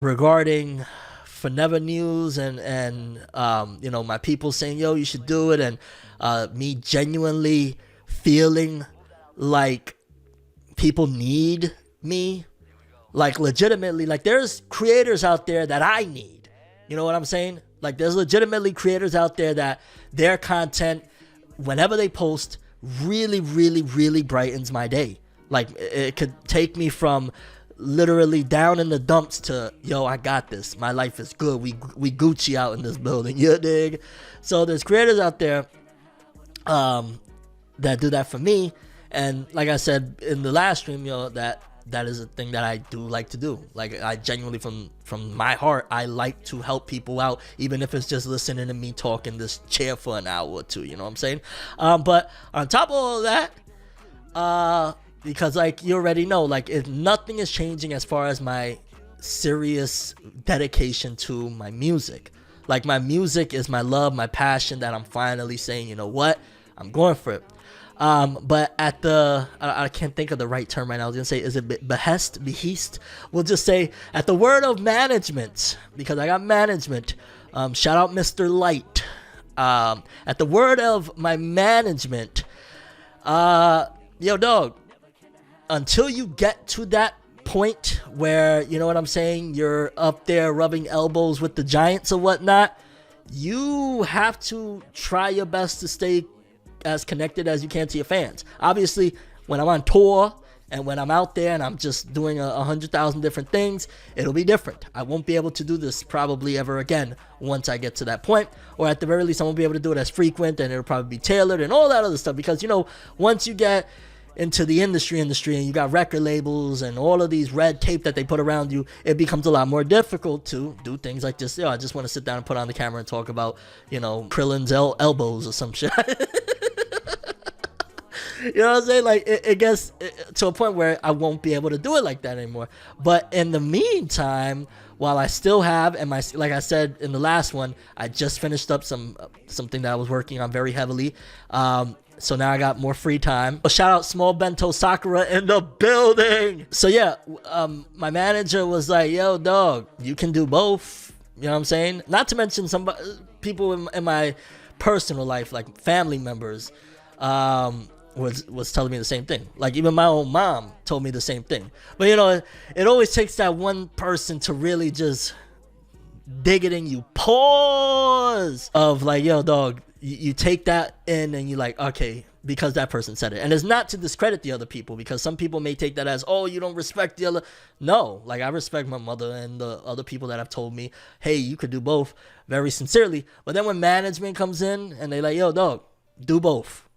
regarding ForneverNews and my people saying, yo, you should do it, and me genuinely feeling like people need me, like legitimately, like there's creators out there that I need. You know what I'm saying? Like there's legitimately creators out there that their content, whenever they post, really, really, really brightens my day. Like it could take me from literally down in the dumps to, yo, I got this. My life is good. We Gucci out in this building. You dig? So there's creators out there that do that for me. And like I said in the last stream, that is a thing that I do like to do. Like I genuinely, from my heart, I like to help people out, even if it's just listening to me talk in this chair for an hour or two. You know what I'm saying? But on top of all that, because like you already know, like if nothing is changing as far as my serious dedication to my music. Like my music is my love, my passion, that I'm finally saying, you know what, I'm going for it. But at the, I can't think of the right term right now. I was gonna say, is it behest? We'll just say at the word of management, because I got management. Shout out Mr. Light. At the word of my management, yo dog, until you get to that point where, you know what I'm saying, you're up there rubbing elbows with the giants or whatnot, you have to try your best to stay as connected as you can to your fans. Obviously, when I'm on tour and when I'm out there and I'm just doing 100,000 different things, it'll be different. I won't be able to do this probably ever again once I get to that point, or at the very least I won't be able to do it as frequent, and it'll probably be tailored and all that other stuff, because once you get into the industry and you got record labels and all of these red tape that they put around you, it becomes a lot more difficult to do things like this. I just want to sit down and put on the camera and talk about Krillin's elbows or some shit. You know what I'm saying? Like it gets to a point where I won't be able to do it like that anymore. But in the meantime, while I still have, and like I said in the last one, I just finished up something that I was working on very heavily. So now I got more free time. Shout out Small Bento Sakura in the building. So yeah, my manager was like, yo dog, you can do both. You know what I'm saying? Not to mention some people in my personal life, like family members, was telling me the same thing. Like even my own mom told me the same thing. But it always takes that one person to really just dig it in you. Pause of like, yo dog, you take that in and you like, okay, because that person said it. And it's not to discredit the other people, because some people may take that as, oh, you don't respect the other. No, like I respect my mother and the other people that have told me, hey, you could do both, very sincerely. But then when management comes in and they like, yo dog, do both.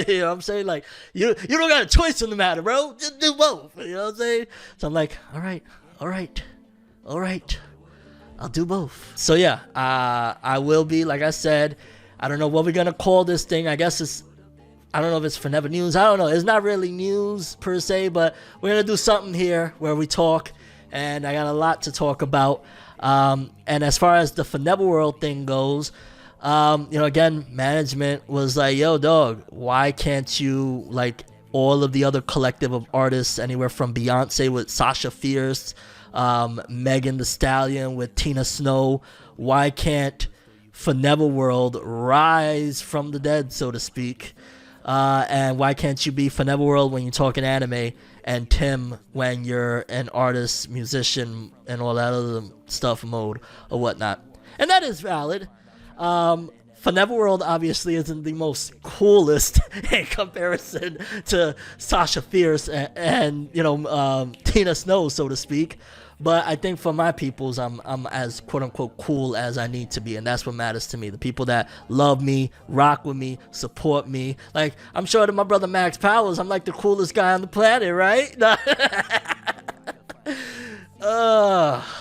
You know what I'm saying? Like you don't got a choice in the matter, bro. Just do both. You know what I'm saying? So I'm like, all right, I'll do both. So yeah, I will be, like I said, I don't know what we're gonna call this thing. I guess I don't know if it's Forever News. I don't know. It's not really news per se, but we're gonna do something here where we talk, and I got a lot to talk about. And as far as the ForneverWorld thing goes, again, management was like, yo dog, why can't you, like all of the other collective of artists, anywhere from Beyonce with Sasha Fierce, Megan Thee Stallion with Tina Snow, why can't ForneverWorld rise from the dead, so to speak? And why can't you be ForneverWorld when you're talking anime, and Tim when you're an artist, musician, and all that other stuff mode or whatnot? And that is valid. ForneverWorld obviously isn't the most coolest in comparison to Sasha Fierce and Tina Snow, so to speak. But I think for my peoples, I'm as quote unquote cool as I need to be, and that's what matters to me. The people that love me, rock with me, support me. Like I'm sure to my brother Max Powers, I'm like the coolest guy on the planet, right?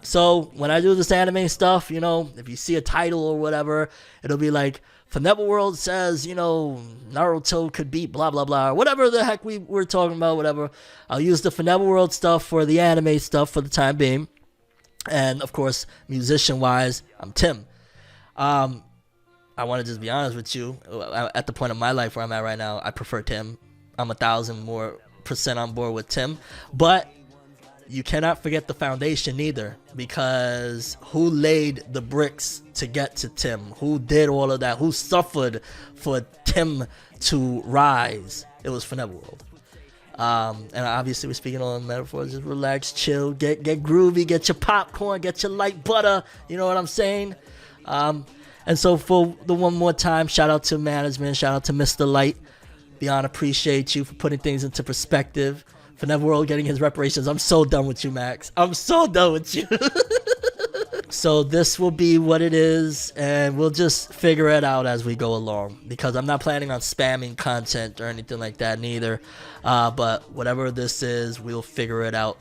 So when I do this anime stuff, if you see a title or whatever, it'll be like ForneverWorld says, Naruto could beat blah blah blah, or whatever the heck we're talking about, whatever. I'll use the ForneverWorld stuff for the anime stuff for the time being. And of course, musician wise, I'm Tim. I want to just be honest with you. At the point of my life where I'm at right now, I prefer Tim. I'm 1,000% more on board with Tim. But you cannot forget the foundation either, because who laid the bricks to get to Tim? Who did all of that? Who suffered for Tim to rise? It was ForneverWorld. And obviously we're speaking on metaphors. Just relax, chill, get groovy, get your popcorn, get your light butter. You know what I'm saying? And so for the one more time, shout out to management, shout out to Mr. Light. Beyond appreciate you for putting things into perspective. ForneverWorld getting his reparations. I'm so done with you, Max. I'm so done with you. So this will be what it is, and we'll just figure it out as we go along, because I'm not planning on spamming content or anything like that neither. But whatever this is, we'll figure it out.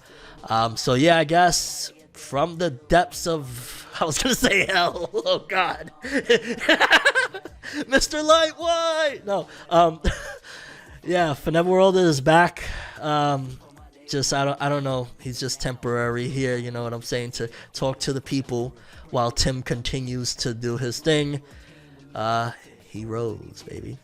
So yeah, I guess from the depths of, I was gonna say hell. Oh God. Mr. Light, why? No. Yeah, ForneverWorld is back. Just I don't know. He's just temporary here. You know what I'm saying? To talk to the people while Tim continues to do his thing. He rose, baby.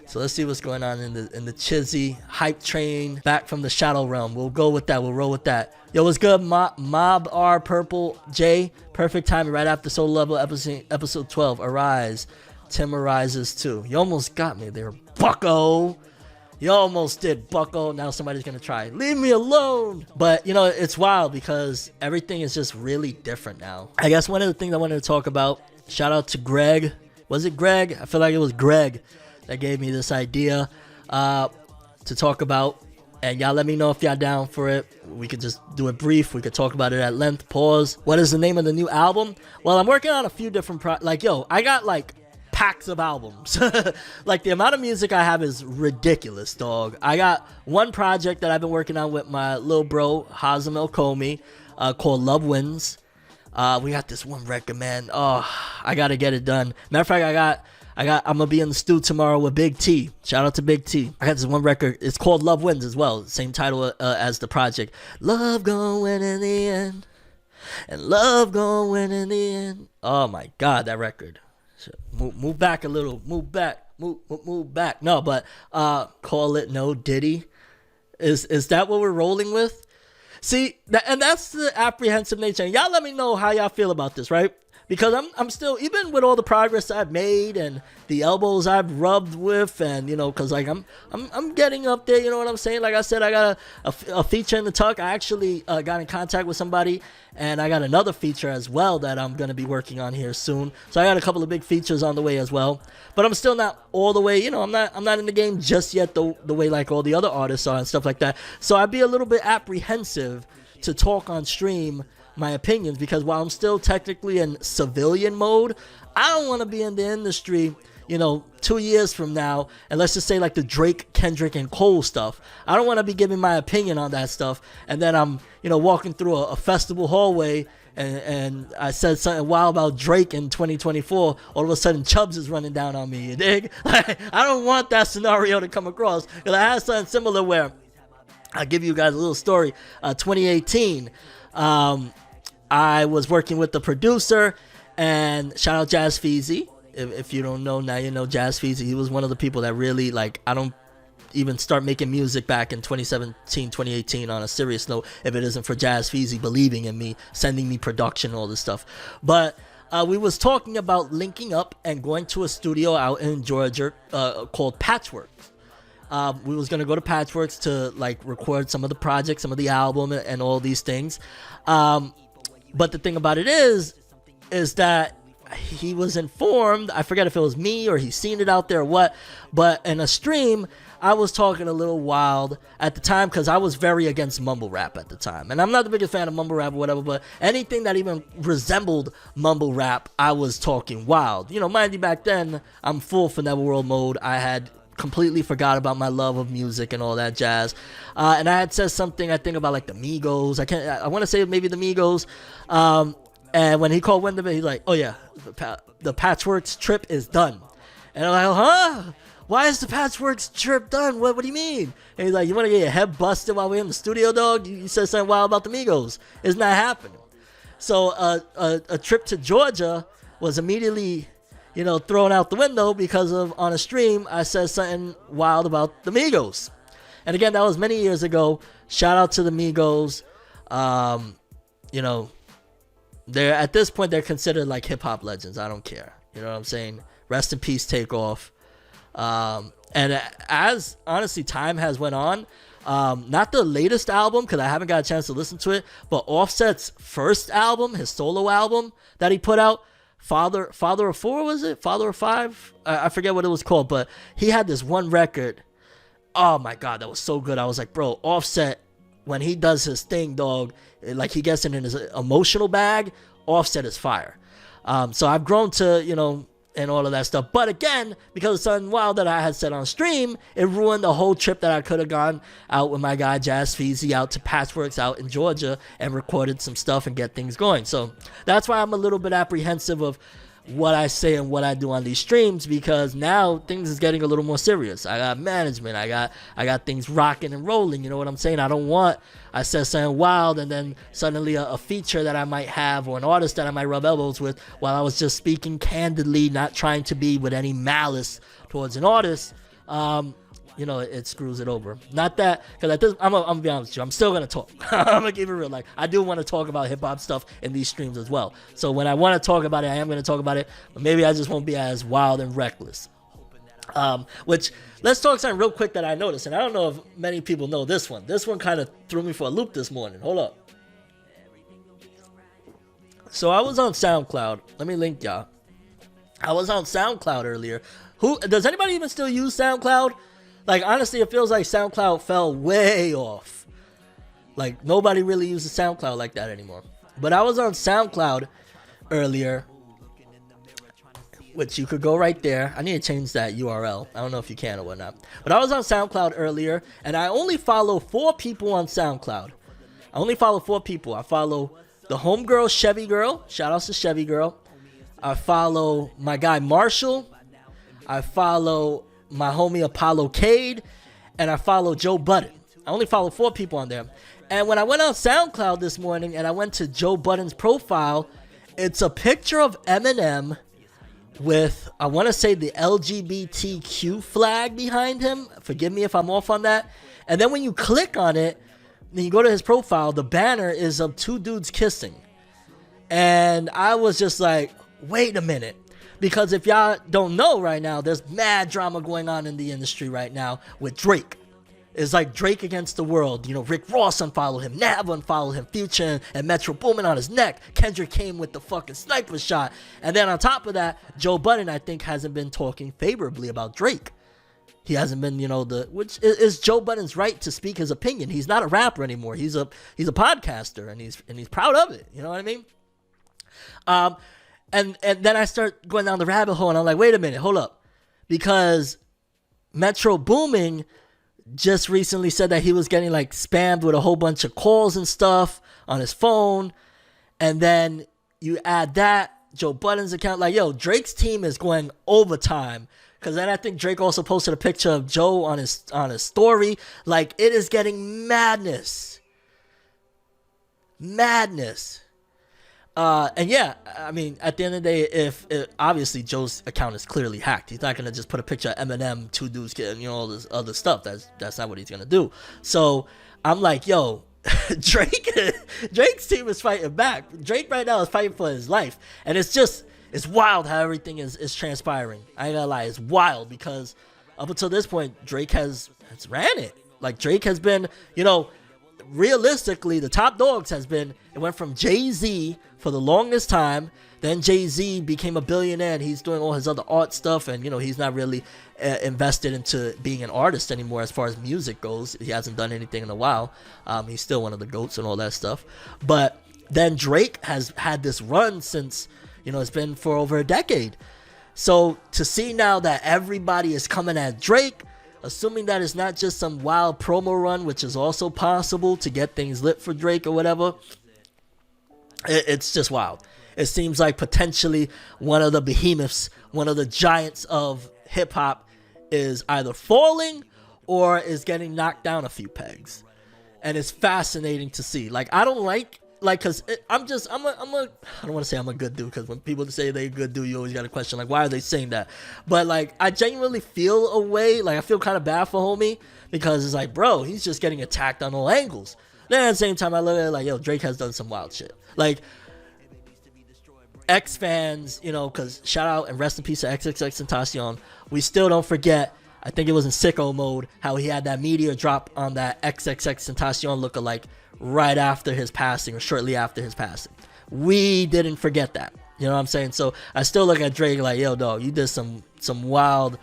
So let's see what's going on in the Chizzy hype train back from the Shadow Realm. We'll go with that. We'll roll with that. Yo, what's good? Mob R Purple J. Perfect timing right after Soul Level episode 12. Arise. Tim arises too. You almost got me there, bucko. You almost did, bucko. Now somebody's gonna try. Leave me alone. But you know, it's wild because everything is just really different now. I guess one of the things I wanted to talk about, shout out to Greg. Was it Greg? I feel like it was Greg that gave me this idea to talk about. And y'all let me know if y'all down for it. We could just do it brief. We could talk about it at length. Pause. What is the name of the new album? Well, I'm working on a few different I got like packs of albums. Like the amount of music I have is ridiculous, dog. I got one project that I've been working on with my little bro Hazem El Komi called Love Wins. We got this one record, man. Oh, I gotta get it done. Matter of fact, I'm gonna be in the stew tomorrow with Big T. Shout out to Big T. I got this one record. It's called Love Wins as well. Same title as the project. Love gonna win in the end, and love gonna win in the end. Oh my God, that record. Move back a little. Move back. Move back. No, but call it No Diddy. Is that what we're rolling with? See, and that's the apprehensive nature. And y'all let me know how y'all feel about this, right? Because I'm still, even with all the progress I've made and the elbows I've rubbed with, and you know, cause like I'm getting up there, you know what I'm saying? Like I said, I got a feature in the tuck. I actually got in contact with somebody, and I got another feature as well that I'm gonna be working on here soon. So I got a couple of big features on the way as well. But I'm still not all the way, you know, I'm not in the game just yet the way like all the other artists are and stuff like that. So I'd be a little bit apprehensive to talk on stream my opinions, because while I'm still technically in civilian mode, I don't want to be in the industry, you know, 2 years from now, and let's just say like the Drake, Kendrick, and Cole stuff. I don't want to be giving my opinion on that stuff, and then I'm, you know, walking through a festival hallway, and I said something wild about Drake in 2024. All of a sudden, Chubbs is running down on me. You dig? I don't want that scenario to come across. Because I had something similar where, I'll give you guys a little story. 2018. I was working with the producer, and shout out Jazz Feezy. If you don't know, now you know Jazz Feezy. He was one of the people that really, like, I don't even start making music back in 2017, 2018 on a serious note if it isn't for Jazz Feezy believing in me, sending me production, all this stuff. But we was talking about linking up and going to a studio out in Georgia called Patchworks. We was gonna go to Patchworks to like record some of the projects, some of the album, and all these things. But the thing about it is that he was informed. I forget if it was me or he seen it out there or what. But in a stream, I was talking a little wild at the time because I was very against mumble rap at the time. And I'm not the biggest fan of mumble rap or whatever, but anything that even resembled mumble rap, I was talking wild. You know, mind you, back then, I'm full ForneverWorld mode. I had completely forgot about my love of music and all that jazz, and I had said something, I think, about like the Migos. I want to say maybe the Migos, and when he called Wenderman, he's like, oh yeah, the Patchworks trip is done. And I'm like, huh? Why is the Patchworks trip done? What do you mean? And he's like, you want to get your head busted while we're in the studio, dog? You said something wild about the Migos. It's not happening. So a trip to Georgia was immediately, you know, thrown out the window because of, on a stream, I said something wild about the Migos. And again, that was many years ago. Shout out to the Migos. You know, they're at this point they're considered like hip hop legends. I don't care. You know what I'm saying? Rest in peace, Takeoff. And as honestly time has went on, not the latest album because I haven't got a chance to listen to it, but Offset's first album, his solo album that he put out, Father of Four, was it? Father of Five? I forget what it was called, but he had this one record. Oh my God, that was so good. I was like, bro, Offset, when he does his thing, dog, like he gets in his emotional bag, Offset is fire. So I've grown to, you know, and all of that stuff. But again, because of something wild that I had said on stream, it ruined the whole trip that I could have gone out with my guy Jazz Feezy out to Patchworks out in Georgia and recorded some stuff and get things going. So that's why I'm a little bit apprehensive of what I say and what I do on these streams, because now things is getting a little more serious. I got management, I got things rocking and rolling, you know what I'm saying? I said something wild and then suddenly a feature that I might have or an artist that I might rub elbows with while I was just speaking candidly, not trying to be with any malice towards an artist. You know, it screws it over. Not that, because at this, I'm gonna be honest with you, I'm still gonna talk. I'm gonna keep it real. Like, I do want to talk about hip hop stuff in these streams as well. So when I want to talk about it, I am gonna talk about it. But maybe I just won't be as wild and reckless. Which, let's talk something real quick that I noticed, and I don't know if many people know this one. This one kind of threw me for a loop this morning. Hold up. So I was on SoundCloud. Let me link y'all. I was on SoundCloud earlier. Does anybody even still use SoundCloud? Like, honestly, it feels like SoundCloud fell way off. Like, nobody really uses SoundCloud like that anymore. But I was on SoundCloud earlier, which you could go right there. I need to change that URL. I don't know if you can or whatnot. But I was on SoundCloud earlier, and I only follow 4 people on SoundCloud. I only follow 4 people. I follow the homegirl Chevy Girl. Shout outs to Chevy Girl. I follow my guy Marshall. I follow my homie Apollo Cade, and I follow Joe Budden. I only follow 4 people on there. And when I went on SoundCloud this morning and I went to Joe Budden's profile, it's a picture of Eminem with, I want to say, the LGBTQ flag behind him. Forgive me if I'm off on that. And then when you click on it, then you go to his profile, the banner is of 2 dudes kissing. And I was just like, wait a minute. Because if y'all don't know right now, there's mad drama going on in the industry right now with Drake. It's like Drake against the world. You know, Rick Ross unfollowed him, Nav unfollowed him, Future and Metro Boomin on his neck. Kendrick came with the fucking sniper shot. And then on top of that, Joe Budden, I think, hasn't been talking favorably about Drake. He hasn't been, you know, which is Joe Budden's right to speak his opinion. He's not a rapper anymore. He's a podcaster, and he's proud of it. You know what I mean? And then I start going down the rabbit hole, and I'm like, wait a minute, hold up. Because Metro Boomin just recently said that he was getting, like, spammed with a whole bunch of calls and stuff on his phone. And then you add that, Joe Budden's account. Like, yo, Drake's team is going overtime. Because then I think Drake also posted a picture of Joe on his story. Like, it is getting madness. Madness. And yeah, I mean, at the end of the day, if obviously Joe's account is clearly hacked, he's not gonna just put a picture of Eminem, 2 dudes getting, you know, all this other stuff. That's not what he's gonna do. So I'm like, yo, Drake's team is fighting back. Drake right now is fighting for his life, and it's wild how everything is transpiring. I ain't gonna lie, it's wild because up until this point, Drake has ran it. Like, Drake has been, you know, realistically, the top dogs it went from Jay-Z for the longest time. Then Jay-Z became a billionaire and he's doing all his other art stuff, and, you know, he's not really invested into being an artist anymore as far as music goes. He hasn't done anything in a while. He's still one of the GOATs and all that stuff. But then Drake has had this run since, you know, it's been for over a decade. So to see now that everybody is coming at Drake, assuming that it's not just some wild promo run, which is also possible to get things lit for Drake or whatever, it's just wild. It seems like potentially one of the behemoths, one of the giants of hip-hop is either falling or is getting knocked down a few pegs. And it's fascinating to see. Like, I don't cause I don't want to say I'm a good dude, because when people say they're a good dude, you always got to question, like, why are they saying that? But, like, I genuinely feel a way, like, I feel kind of bad for homie, because it's like, bro, he's just getting attacked on all angles. Then at the same time, I look at it like, yo, Drake has done some wild shit. Like, X fans, you know, because shout out and rest in peace to XXXTentacion. We still don't forget, I think it was in sicko mode, how he had that meteor drop on that XXXTentacion lookalike right after his passing or shortly after his passing. We didn't forget that. You know what I'm saying? So I still look at Drake like, yo, dog, you did some wild,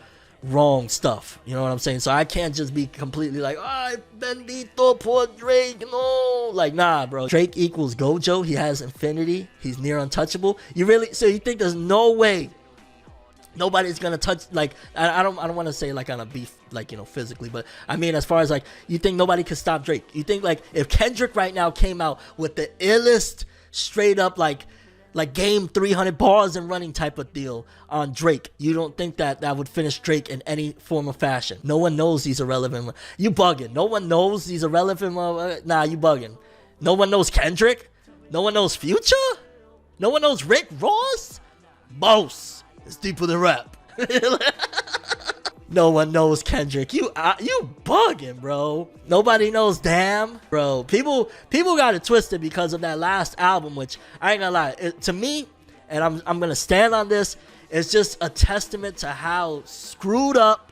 wrong stuff. You know what I'm saying? So I can't just be completely like, ay, bendito, poor Drake, no. Like, nah, bro. Drake equals Gojo. He has infinity. He's near untouchable. So you think there's no way nobody's gonna touch, like, I don't want to say like on a beef, like, you know, physically, but I mean as far as like, you think nobody could stop Drake? You think like if Kendrick right now came out with the illest straight up like game 300 bars and running type of deal on Drake, you don't think that would finish Drake in any form of fashion? No one knows he's irrelevant. You bugging. No one knows he's irrelevant. Nah, you bugging. No one knows Kendrick. No one knows Future. No one knows Rick Ross. Boss. It's deeper than rap. No one knows Kendrick. You bugging, bro. Nobody knows Damn, bro. People got it twisted because of that last album, which I ain't gonna lie, to me, and I'm gonna stand on this, it's just a testament to how screwed up,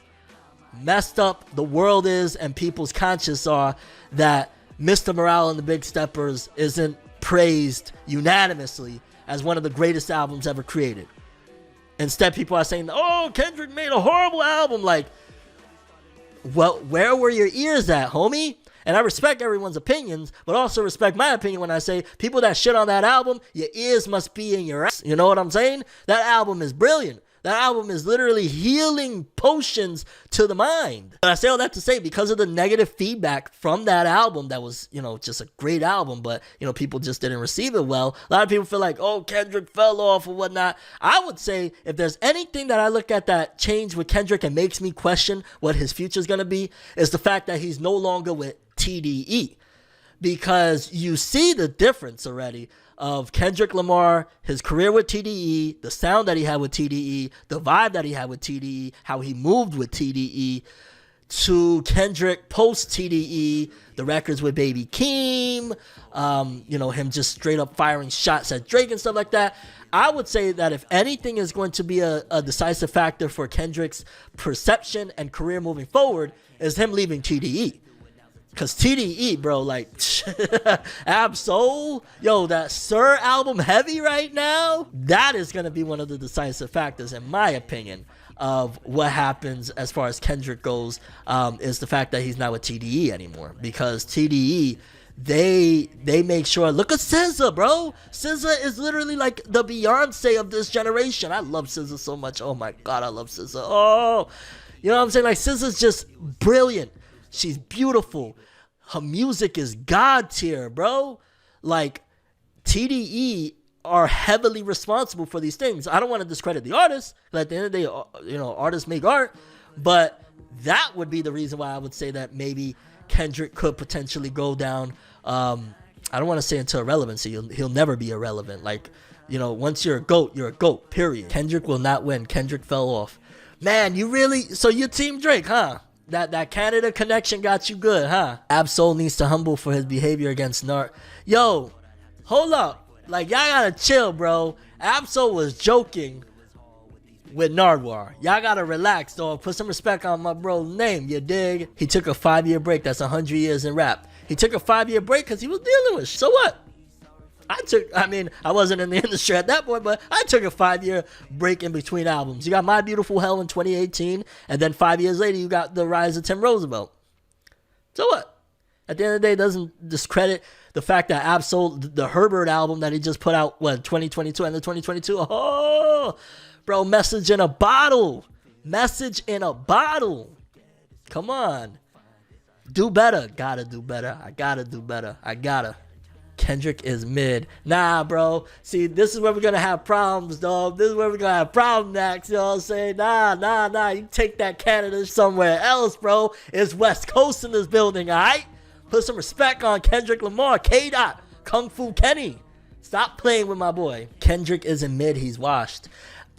messed up the world is and people's conscience are, that Mr. Morale and the Big Steppers isn't praised unanimously as one of the greatest albums ever created. Instead, people are saying, oh, Kendrick made a horrible album. Like, well, where were your ears at, homie? And I respect everyone's opinions, but also respect my opinion when I say people that shit on that album, your ears must be in your ass. You know what I'm saying? That album is brilliant. That album is literally healing potions to the mind. But I say all that to say, because of the negative feedback from that album, that was, you know, just a great album, but, you know, people just didn't receive it well. A lot of people feel like, oh, Kendrick fell off or whatnot. I would say if there's anything that I look at that changed with Kendrick and makes me question what his future is going to be, is the fact that he's no longer with TDE. Because you see the difference already of Kendrick Lamar, his career with TDE, the sound that he had with TDE, the vibe that he had with TDE, how he moved with TDE, to Kendrick post TDE, the records with Baby Keem, you know, him just straight up firing shots at Drake and stuff like that. I would say that if anything is going to be a decisive factor for Kendrick's perception and career moving forward, is him leaving TDE. Cause TDE, bro, like, Ab-Soul, yo, that Sir album heavy right now, that is gonna be one of the decisive factors, in my opinion, of what happens as far as Kendrick goes, is the fact that he's not with TDE anymore. Because TDE, they make sure, look at SZA, bro. SZA is literally like the Beyonce of this generation. I love SZA so much. Oh my God, I love SZA. Oh, you know what I'm saying? Like, SZA's just brilliant. She's beautiful. Her music is God tier, bro. Like, TDE are heavily responsible for these things. I don't want to discredit the artists. At the end of the day, you know, artists make art. But that would be the reason why I would say that maybe Kendrick could potentially go down. I don't want to say into irrelevancy. He'll never be irrelevant. Like, you know, once you're a GOAT, period. Kendrick will not win. Kendrick fell off. Man, you really... So you're Team Drake, huh? That Canada connection got you good, huh? Ab-Soul needs to humble for his behavior against Narc. Yo, hold up. Like, y'all gotta chill, bro. Ab-Soul was joking with Nardwuar. Y'all gotta relax, though. Put some respect on my bro's name, you dig? He took a 5-year break. That's 100 years in rap. He took a 5-year break because he was dealing with. So what? I wasn't in the industry at that point, but I took a 5-year break in between albums. You got My Beautiful Hell in 2018, and then 5 years later, you got The Rise of Tim Roosevelt. So what? At the end of the day, it doesn't discredit the fact that Ab-Soul, the Herbert album that he just put out, 2022, end of 2022? Oh, bro, message in a bottle. Message in a bottle. Come on. Do better. Gotta do better. I gotta do better. I gotta. Kendrick is mid. Nah, bro. See, this is where we're gonna have problems, dog. This is where we're gonna have problems next. You know what I'm saying? Nah. You take that Canada somewhere else, bro. It's West Coast in this building, alright? Put some respect on Kendrick Lamar. K-Dot. Kung Fu Kenny. Stop playing with my boy. Kendrick isn't mid. He's washed.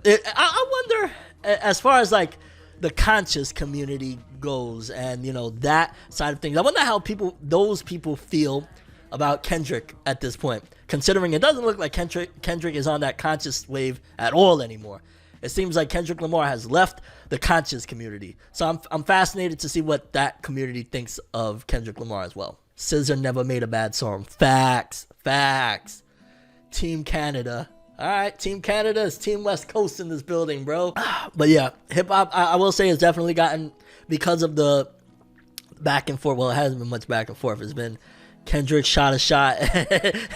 I wonder, as far as like the conscious community goes and, you know, that side of things, I wonder how those people feel about Kendrick at this point, considering it doesn't look like Kendrick is on that conscious wave at all anymore. It seems like Kendrick Lamar has left the conscious community. So I'm fascinated to see what that community thinks of Kendrick Lamar as well. SZA never made a bad song. Facts. Team Canada. All right, Team Canada is Team West Coast in this building, bro. But yeah, hip hop, I will say, has definitely gotten, because of the back and forth. Well, it hasn't been much back and forth. It's been Kendrick shot a shot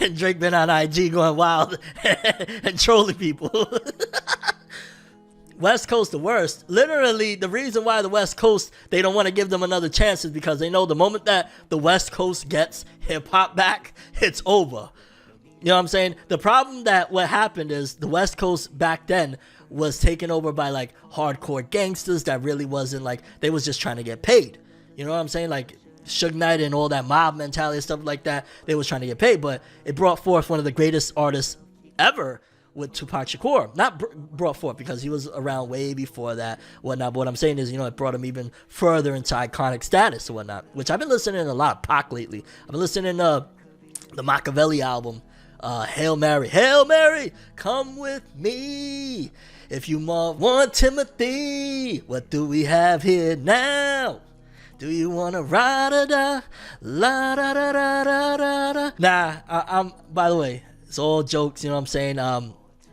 and Drake been on IG going wild and trolling people. West Coast the worst. Literally, the reason why the West Coast, they don't want to give them another chance is because they know the moment that the West Coast gets hip-hop back, it's over. You know what I'm saying? The problem that what happened is the West Coast back then was taken over by like hardcore gangsters that really wasn't like, they was just trying to get paid. You know what I'm saying? Like Suge Knight and all that mob mentality and stuff like that, they was trying to get paid, but it brought forth one of the greatest artists ever with Tupac Shakur. Not brought forth because he was around way before that, whatnot. But what I'm saying is, you know, it brought him even further into iconic status or whatnot, which I've been listening to a lot of Pac lately. I've been listening to the Machiavelli album, Hail Mary, come with me. If you want Timothy, what do we have here now? Do you want to ride-a-da, la-da-da-da-da-da-da? Nah, I'm, by the way, it's all jokes, you know what I'm saying?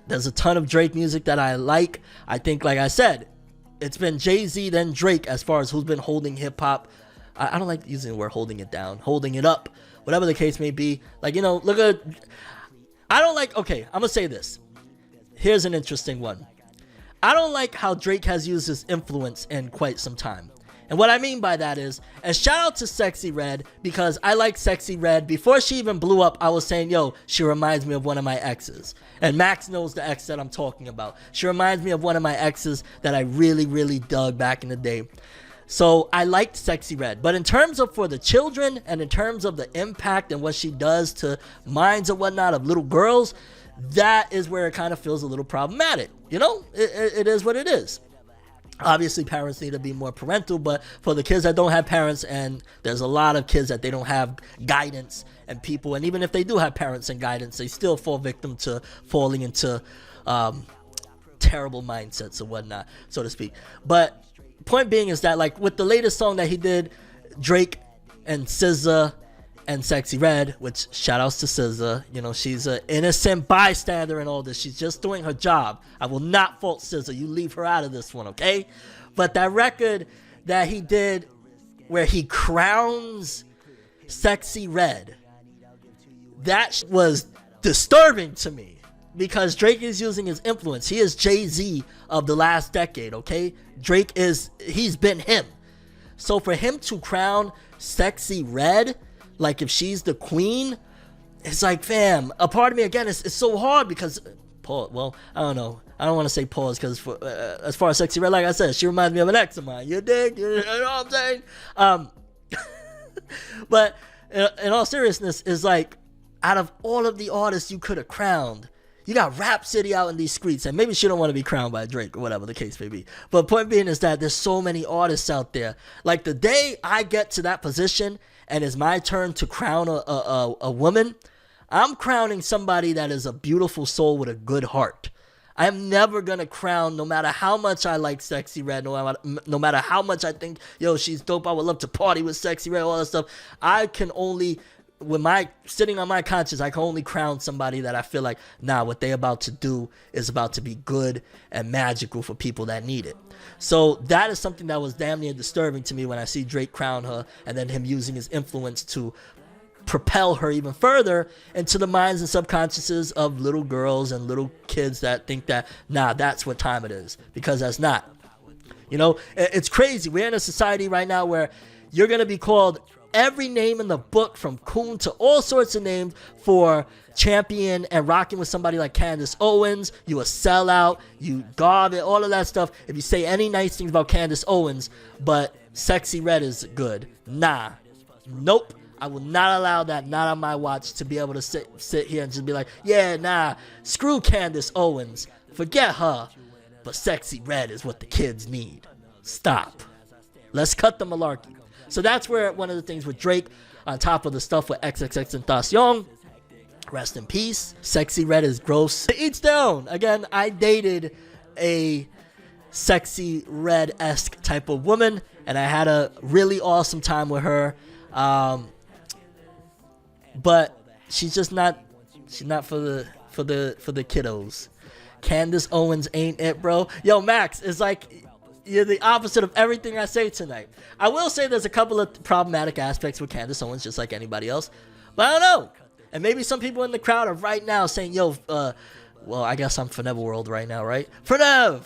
There's a ton of Drake music that I like. I think, like I said, it's been Jay-Z, then Drake, as far as who's been holding hip-hop. I don't like using the word holding it down, holding it up, whatever the case may be. Like, you know, look at, I don't like, okay, I'm going to say this. Here's an interesting one. I don't like how Drake has used his influence in quite some time. And what I mean by that is, and shout out to Sexy Red, because I like Sexy Red. Before she even blew up, I was saying, yo, she reminds me of one of my exes. And Max knows the ex that I'm talking about. She reminds me of one of my exes that I really, really dug back in the day. So I liked Sexy Red. But in terms of for the children, and in terms of the impact and what she does to minds and whatnot of little girls, that is where it kind of feels a little problematic. You know, it is what it is. Obviously, parents need to be more parental, but for the kids that don't have parents, and there's a lot of kids that they don't have guidance and people, and even if they do have parents and guidance, they still fall victim to falling into terrible mindsets or whatnot, so to speak. But point being is that, like, with the latest song that he did, Drake and SZA and Sexy Red, which shout outs to SZA, you know, she's an innocent bystander in all this. She's just doing her job. I will not fault SZA. You leave her out of this one, okay? But that record that he did where he crowns Sexy Red, that was disturbing to me because Drake is using his influence. He is Jay-Z of the last decade, okay? Drake is, he's been him. So for him to crown Sexy Red, like if she's the queen, it's like, fam, a part of me, again, it's so hard because, pause, well, I don't know. I don't want to say pause because as far as Sexy Red, like I said, she reminds me of an ex of mine. You dig? You know what I'm saying? But in all seriousness, it's like, out of all of the artists you could have crowned, you got Rhapsody out in these streets, and maybe she don't want to be crowned by Drake or whatever the case may be. But point being is that there's so many artists out there. Like the day I get to that position and it's my turn to crown a woman, I'm crowning somebody that is a beautiful soul with a good heart. I'm never going to crown, no matter how much I like Sexy Red, no matter how much I think, yo, she's dope, I would love to party with Sexy Red, all that stuff. I can only, with my, sitting on my conscience, I can only crown somebody that I feel like, nah, what they about to do is about to be good and magical for people that need it. So that is something that was damn near disturbing to me when I see Drake crown her and then him using his influence to propel her even further into the minds and subconsciouses of little girls and little kids that think that, nah, that's what time it is, because that's not. You know, it's crazy. We're in a society right now where you're going to be called every name in the book, from coon to all sorts of names, for champion and rocking with somebody like Candace Owens. You a sellout, you garbage, all of that stuff. If you say any nice things about Candace Owens, but Sexy Red is good, nah, nope. I will not allow that, not on my watch, to be able to sit here and just be like, yeah, nah, screw Candace Owens, forget her, but Sexy Red is what the kids need. Stop. Let's cut the malarkey. So that's where one of the things with Drake, on top of the stuff with XXXTentacion. Rest in peace. Sexy Red is gross. To each their own. Again, I dated a Sexy Red-esque type of woman, and I had a really awesome time with her. But she's just not. She's not for the kiddos. Candace Owens ain't it, bro. Yo, Max, it's like you're the opposite of everything I say tonight. I will say there's a couple of problematic aspects with Candace Owens, just like anybody else. But I don't know. And maybe some people in the crowd are right now saying, yo, well, I guess I'm ForneverWorld right now, right? Fornev,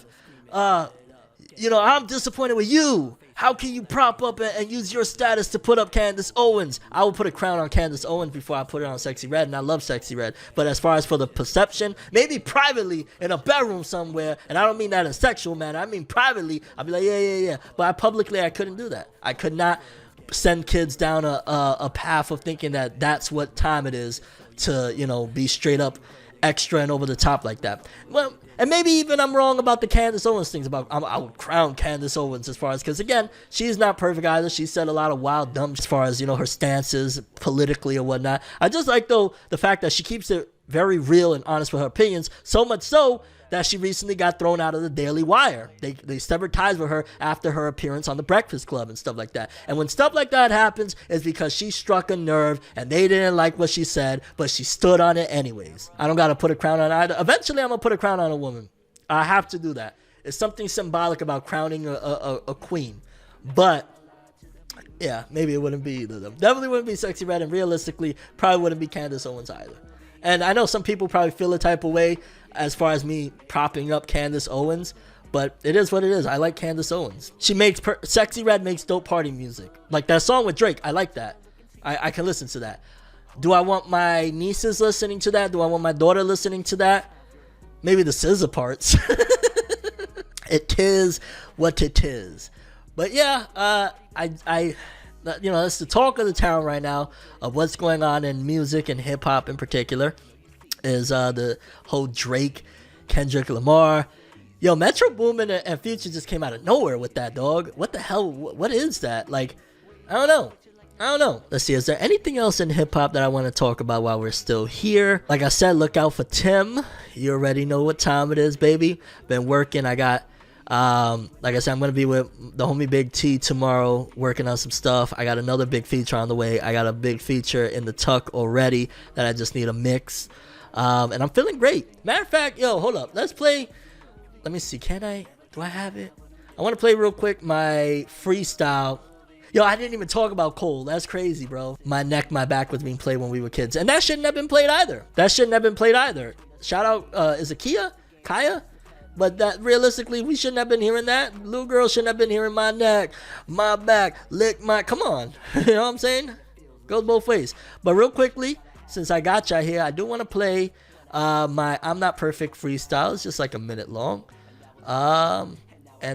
I'm disappointed with you. How can you prop up and use your status to put up Candace Owens? I will put a crown on Candace Owens before I put it on Sexy Red, and I love Sexy Red. But as far as for the perception, maybe privately in a bedroom somewhere, and I don't mean that in a sexual manner, I mean privately, I'll be like, yeah. But publicly, I couldn't do that. I could not send kids down a path of thinking that that's what time it is to, be straight up extra and over the top like that. Well, and maybe even I'm wrong about the Candace Owens things. I would crown Candace Owens as far as, because again, she's not perfect either. She said a lot of wild dumb as far as, her stances politically or whatnot. I just like, though, the fact that she keeps it very real and honest with her opinions, so much so that she recently got thrown out of the Daily Wire. They severed ties with her after her appearance on The Breakfast Club and stuff like that. And when stuff like that happens, it's because she struck a nerve and they didn't like what she said, but she stood on it anyways. I don't got to put a crown on either. Eventually, I'm going to put a crown on a woman. I have to do that. It's something symbolic about crowning a queen. But yeah, maybe it wouldn't be either of them. Definitely wouldn't be Sexy Red, and realistically, probably wouldn't be Candace Owens either. And I know some people probably feel a type of way as far as me propping up Candace Owens, but it is what it is. I like Candace Owens. She makes Sexy Red makes dope party music. Like that song with Drake, I like that. I can listen to that. Do I want my nieces listening to that? Do I want my daughter listening to that? Maybe the scissor parts. It is what it is. But yeah, it's the talk of the town right now of what's going on in music and hip hop in particular. Is the whole Drake, Kendrick, Lamar. Yo, Metro Boomin and Future just came out of nowhere with that, dog. What the hell? What is that? Like, I don't know. Let's see. Is there anything else in hip hop that I want to talk about while we're still here? Like I said, look out for Tim. You already know what time it is, baby. Been working. I got, like I said, I'm going to be with the homie Big T tomorrow working on some stuff. I got another big feature on the way. I got a big feature in the tuck already that I just need a mix. And I'm feeling great. Matter of fact, yo, hold up. Let's play. Let me see. Do I have it? I want to play real quick my freestyle. Yo, I didn't even talk about Cole. That's crazy, bro. My Neck, My Back was being played when we were kids. And that shouldn't have been played either. Shout out, is it Kaya? But that realistically, we shouldn't have been hearing that. Little girl shouldn't have been hearing My Neck, My Back, Lick My. Come on. You know what I'm saying? Goes both ways. But real quickly, since I got y'all here, I do want to play my I'm Not Perfect freestyle. It's just like a minute long. And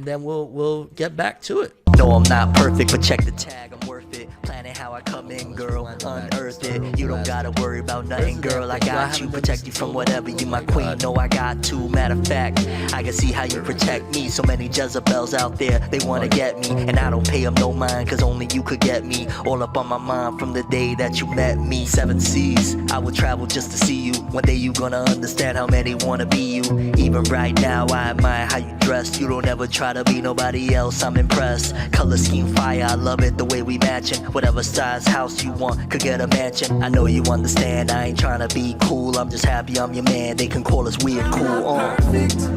then we'll get back to it. No, I'm not perfect, but check the tag, I'm worth it. Planning how I come in, girl, unearth it. You don't gotta worry about nothing, girl, I got you. Protect you from whatever, you my queen, no, I got to. Matter of fact, I can see how you protect me. So many Jezebels out there, they wanna get me. And I don't pay them no mind, cause only you could get me. All up on my mind from the day that you met me. 7 seas, I would travel just to see you. One day you gonna understand how many wanna be you. Even right now, I admire how you dress. You don't ever try to be nobody else, I'm impressed. Color scheme fire, I love it the way we matching. Whatever size house you want, could get a mansion. I know you understand, I ain't trying to be cool. I'm just happy I'm your man, they can call us weird cool.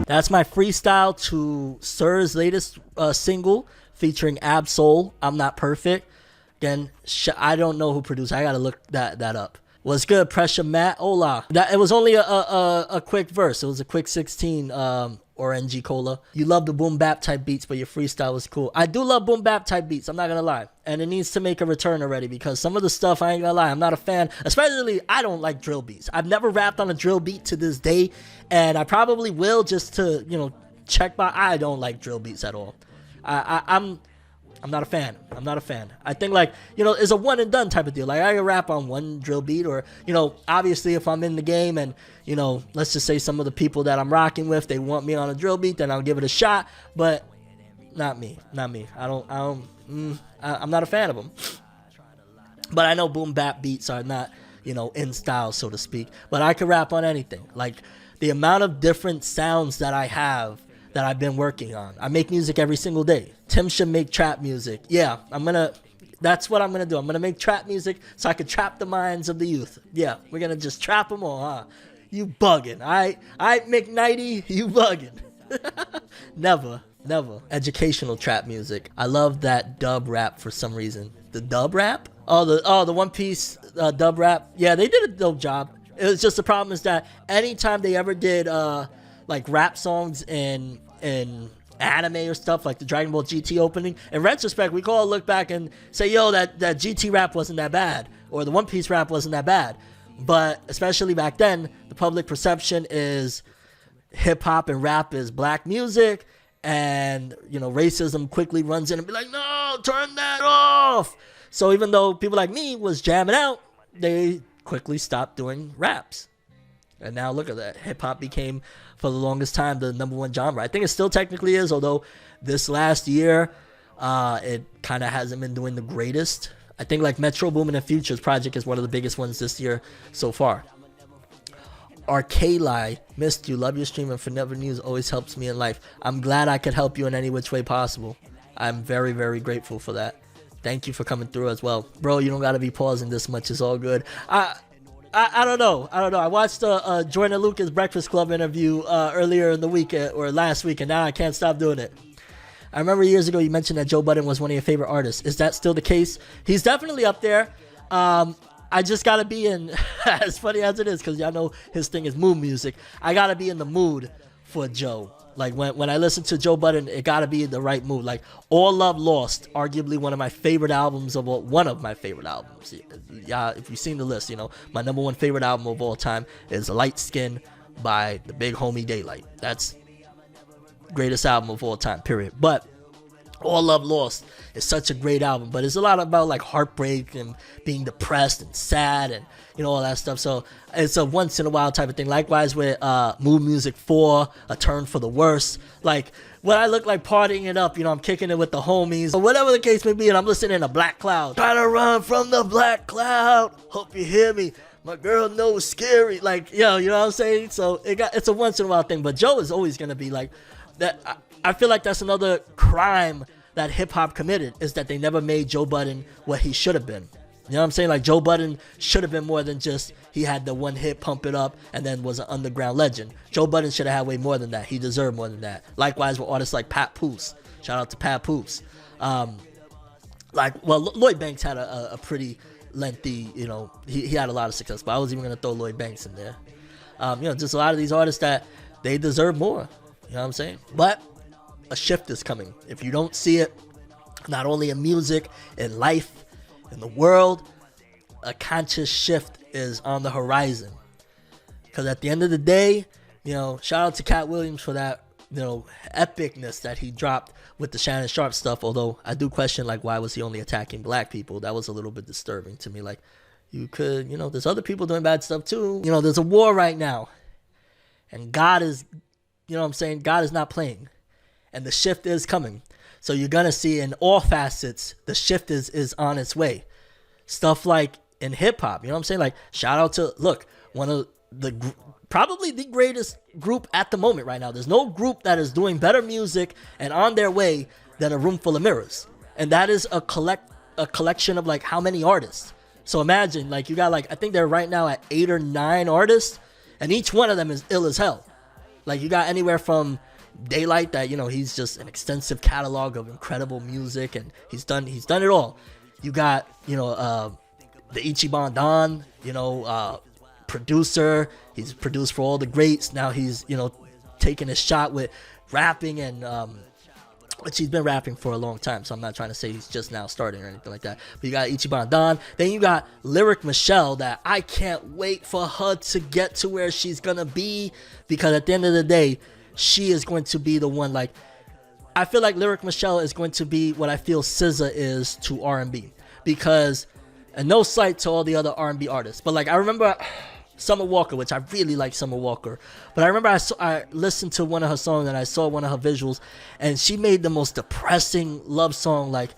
That's my freestyle to Sir's latest single featuring Absol, I'm Not Perfect. Again, I don't know who produced it. I gotta look that up. What's good, Pressure Matt? Hola. It was only a quick verse. It was a quick 16 or NG Cola. You love the boom bap type beats, but your freestyle was cool. I do love boom bap type beats, I'm not gonna lie. And it needs to make a return already, because some of the stuff, I ain't gonna lie, I'm not a fan. Especially, I don't like drill beats. I've never rapped on a drill beat to this day, and I probably will just to, check my, I don't like drill beats at all. I'm not a fan. I think it's a one and done type of deal. Like I can rap on one drill beat, or, obviously if I'm in the game and, let's just say some of the people that I'm rocking with, they want me on a drill beat, then I'll give it a shot, but not me. I'm not a fan of them. But I know boom bap beats are not, in style, so to speak. But I can rap on anything. Like, the amount of different sounds that I have that I've been working on. I make music every single day. Tim should make trap music. Yeah, that's what I'm going to do. I'm going to make trap music so I can trap the minds of the youth. Yeah, we're going to just trap them all, huh? You bugging. I McNighty, you bugging. Never. Educational trap music. I love that dub rap for some reason. The dub rap? Oh, the One Piece dub rap. Yeah, they did a dope job. It was just the problem is that anytime they ever did like rap songs in anime or stuff like the Dragon Ball GT opening, in retrospect, we can all look back and say, yo, that GT rap wasn't that bad, or the One Piece rap wasn't that bad. But especially back then, the public perception is hip hop and rap is black music, and racism quickly runs in and be like, no, turn that off. So even though people like me was jamming out, they quickly stopped doing raps. And now look at that. Hip hop became, for the longest time, the number one genre. I think it still technically is, although this last year, it kind of hasn't been doing the greatest. I think like Metro Boomin and Future's project is one of the biggest ones this year so far. Arcali, missed you. Love your stream, and ForneverNews always helps me in life. I'm glad I could help you in any which way possible. I'm very, very grateful for that. Thank you for coming through as well. Bro, you don't got to be pausing this much. It's all good. I don't know. I watched Jordan Lucas Breakfast Club interview earlier in the week or last week, and now I can't stop doing it. I remember years ago you mentioned that Joe Budden was one of your favorite artists. Is that still the case? He's definitely up there. I just got to be in, as funny as it is, because y'all know his thing is mood music. I got to be in the mood for Joe. Like, when I listen to Joe Budden, it got to be in the right mood. Like, All Love Lost, arguably one of my favorite albums one of my favorite albums. Yeah, if you've seen the list, my number one favorite album of all time is Light Skin by the big homie Daylight. That's greatest album of all time, period. But All Love Lost is such a great album, but it's a lot about like heartbreak and being depressed and sad and all that stuff. So it's a once in a while type of thing. Likewise with Mood Music 4, A Turn for the Worse. Like when I look like partying it up, I'm kicking it with the homies or whatever the case may be, and I'm listening to Black Cloud. Try to run from the black cloud. Hope you hear me. My girl knows scary. Like, you know what I'm saying? So it's a once in a while thing. But Joe is always gonna be like that. I feel like that's another crime that hip-hop committed, is that they never made Joe Budden what he should have been. You know what I'm saying? Like, Joe Budden should have been more than just he had the one hit, Pump It Up, and then was an underground legend. Joe Budden should have had way more than that. He deserved more than that. Likewise with artists like Pat Poose. Shout out to Pat Poose. Lloyd Banks had a pretty lengthy, he had a lot of success, but I was even going to throw Lloyd Banks in there. Just a lot of these artists that they deserve more. You know what I'm saying? But a shift is coming. If you don't see it, not only in music, in life, in the world, a conscious shift is on the horizon. Because at the end of the day, shout out to Cat Williams for that, epicness that he dropped with the Shannon Sharp stuff. Although I do question, like, why was he only attacking black people? That was a little bit disturbing to me. Like, you could, there's other people doing bad stuff too. There's a war right now. And God is, God is not playing. And the shift is coming. So you're going to see in all facets, the shift is on its way. Stuff like in hip hop, Like, shout out to, look, one of probably the greatest group at the moment right now. There's no group that is doing better music and on their way than A Room Full of Mirrors. And that is a collection of like how many artists? So imagine, like, you got like, I think they're right now at 8 or 9 artists, and each one of them is ill as hell. Like, you got anywhere from Daylight, that he's just an extensive catalog of incredible music, and he's done it all. You got the Ichiban Don, producer. He's produced for all the greats. Now he's taking a shot with rapping, and which he's been rapping for a long time, so I'm not trying to say he's just now starting or anything like that. But you got Ichiban Don. Then you got Lyric Michelle, that I can't wait for her to get to where she's gonna be, because at the end of the day, she is going to be the one. Like, I feel like Lyric Michelle is going to be what I feel SZA is to R&B, because, and no slight to all the other R&B artists, but like, I remember Summer Walker, which I really like Summer Walker, but I remember I listened to one of her songs and I saw one of her visuals, and she made the most depressing love song. Like,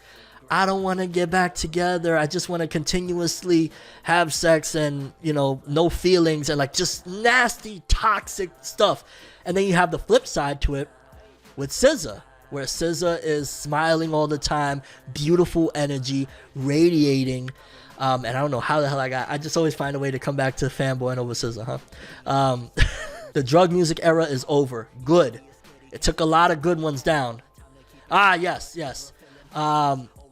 I don't want to get back together. I just want to continuously have sex and, you know, no feelings and like just nasty, toxic stuff. And then you have the flip side to it with SZA, where SZA is smiling all the time, beautiful energy, radiating. And I don't know how the hell I just always find a way to come back to fanboying over SZA, huh? The drug music era is over. Good. It took a lot of good ones down. Yes.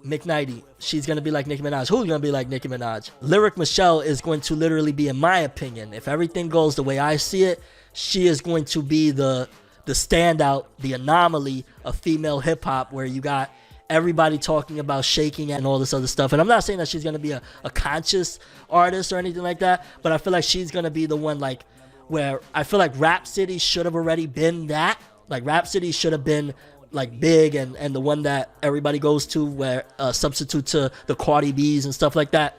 McKnighty, she's going to be like Nicki Minaj. Who's going to be like Nicki Minaj? Lyric Michelle is going to literally be, in my opinion, if everything goes the way I see it, she is going to be the standout, the anomaly of female hip-hop, where you got everybody talking about shaking and all this other stuff. And I'm not saying that she's going to be a conscious artist or anything like that, but I feel like she's going to be the one, like, where I feel like Rhapsody should have already been that. Like, Rhapsody should have been like big and the one that everybody goes to, where substitute to the Cardi B's and stuff like that.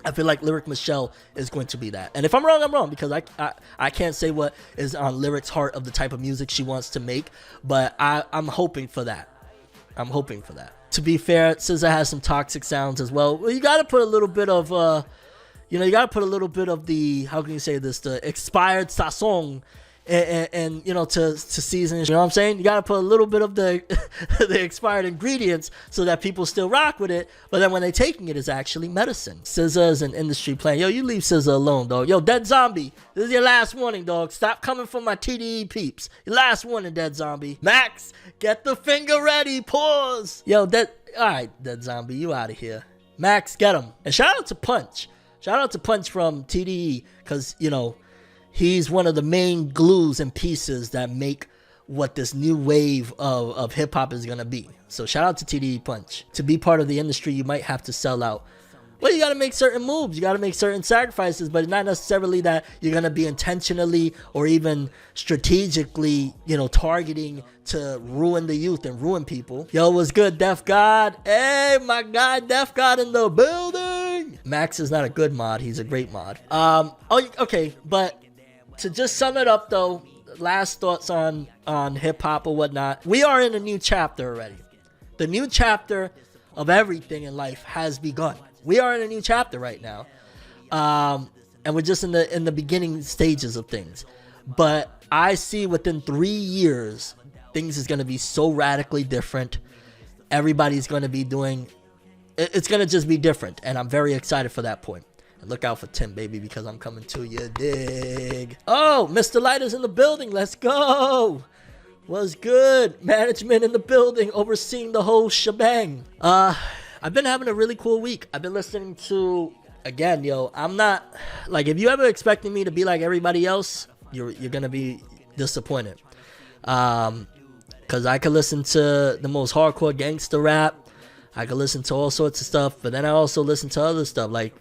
I feel like Lyric Michelle is going to be that. And if I'm wrong, I'm wrong, because I can't say what is on Lyric's heart of the type of music she wants to make, but I'm hoping for that. To be fair, SZA has some toxic sounds as well. Well, you got to put a little bit of the, how can you say this, the expired sazon and you know, to season, you know what I'm saying? You gotta put a little bit of the the expired ingredients so that people still rock with it, but then when they're taking it, it's actually medicine. SZA is an industry plan. Yo, you leave SZA alone, dog. Yo, Dead Zombie, this is your last warning, dog. Stop coming for my TDE peeps. Your last warning, Dead Zombie. Max, get the finger ready. Pause. Yo, alright, Dead Zombie, you out of here. Max, get him. And shout out to Punch. Shout out to Punch from TDE, because, you know, he's one of the main glues and pieces that make what this new wave of hip-hop is going to be. So shout out to TDE Punch. To be part of the industry, you might have to sell out. Well, you got to make certain moves. You got to make certain sacrifices, but not necessarily that you're going to be intentionally or even strategically, you know, targeting to ruin the youth and ruin people. Yo, what's good, Def God? Hey, my guy, Def God in the building. Max is not a good mod. He's a great mod. Okay, but to just sum it up, though, last thoughts on hip-hop or whatnot. We are in a new chapter already. The new chapter of everything in life has begun. We are in a new chapter right now. And we're just in the beginning stages of things. But I see within 3 years, things is going to be so radically different. Everybody's going to be doing... It's going to just be different. And I'm very excited for that point. And look out for Tim, baby, because I'm coming to you, dig. Oh, Mr. Light is in the building. Let's go. What's good? Management in the building, overseeing the whole shebang. I've been having a really cool week. I've been listening to, again, yo, I'm not, like, if you ever expected me to be like everybody else, you're going to be disappointed. Because I could listen to the most hardcore gangster rap. I could listen to all sorts of stuff, but then I also listen to other stuff, like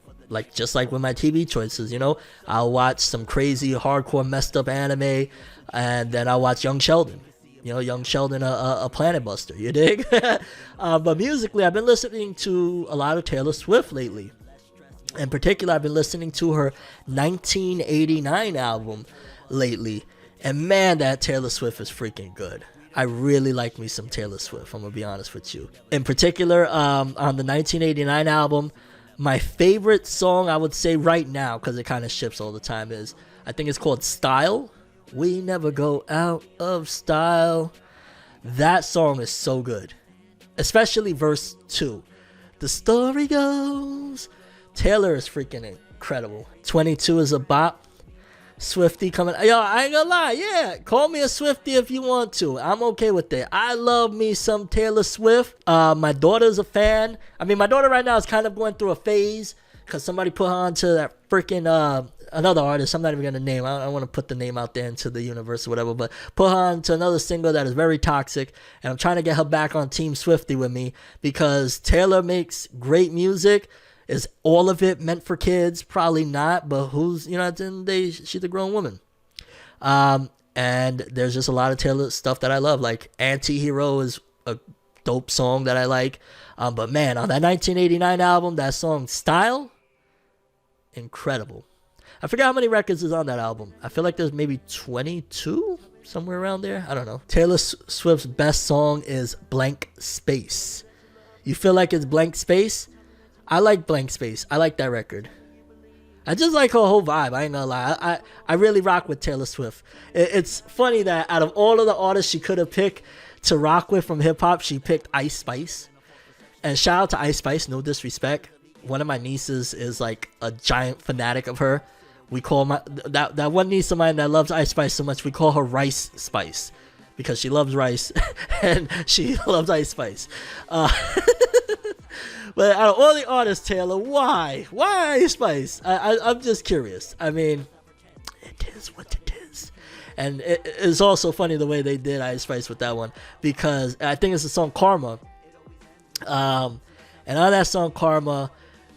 just like with my TV choices, you know, I'll watch some crazy hardcore messed up anime, and then I'll watch Young Sheldon. You know, Young Sheldon, a planet buster, you dig? But musically, I've been listening to a lot of Taylor Swift lately. In particular, I've been listening to her 1989 album lately. And man, that Taylor Swift is freaking good. I really like me some Taylor Swift, I'm going to be honest with you. In particular, on the 1989 album, my favorite song, I would say right now, because it kind of shifts all the time, is, I think it's called Style. We never go out of style. That song is so good. Especially verse 2. The story goes. Taylor is freaking incredible. 22 is a bop. Swiftie coming. Yo, I ain't gonna lie. Yeah, call me a Swiftie if you want to. I'm okay with it. I love me some Taylor Swift. My daughter's a fan. I mean, my daughter right now is kind of going through a phase because somebody put her onto that freaking another artist. I'm not even gonna name. I don't want to put the name out there into the universe or whatever, but put her onto another single that is very toxic, and I'm trying to get her back on Team Swiftie with me because Taylor makes great music. Is all of it meant for kids? Probably not, but who's, you know, at the end of the day, she's a grown woman. And there's just a lot of Taylor stuff that I love. Like Anti-Hero is a dope song that I like. But man, on that 1989 album, that song Style, incredible. I forget how many records is on that album. I feel like there's maybe 22, somewhere around there. I don't know. Taylor Swift's best song is Blank Space. You feel like it's blank space? I like blank space. I like that record. I just like her whole vibe. I ain't gonna lie. I really rock with Taylor Swift. It's funny that out of all of the artists she could have picked to rock with from hip hop, she picked Ice Spice. And shout out to Ice Spice, no disrespect. One of my nieces is like a giant fanatic of her. We call that one niece of mine that loves Ice Spice so much, we call her Rice Spice. Because she loves rice and she loves Ice Spice. But out of all the artists, Taylor, why? Why Ice Spice? I'm just curious. I mean, it is what it is. And it's also funny the way they did Ice Spice with that one. Because I think it's the song Karma. And on that song Karma,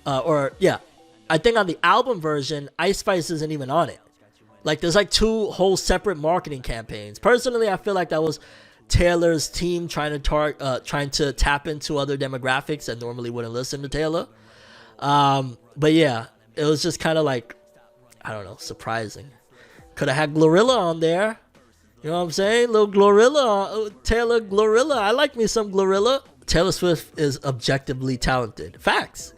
I think on the album version, Ice Spice isn't even on it. Like, there's like 2 whole separate marketing campaigns. Personally, I feel like that was Taylor's team trying to tap into other demographics that normally wouldn't listen to Taylor. But yeah, it was just kind of like, I don't know, surprising. Could have had Glorilla on there. You know what I'm saying? Little Glorilla, Taylor Glorilla. I like me some Glorilla. Taylor Swift is objectively talented. Facts.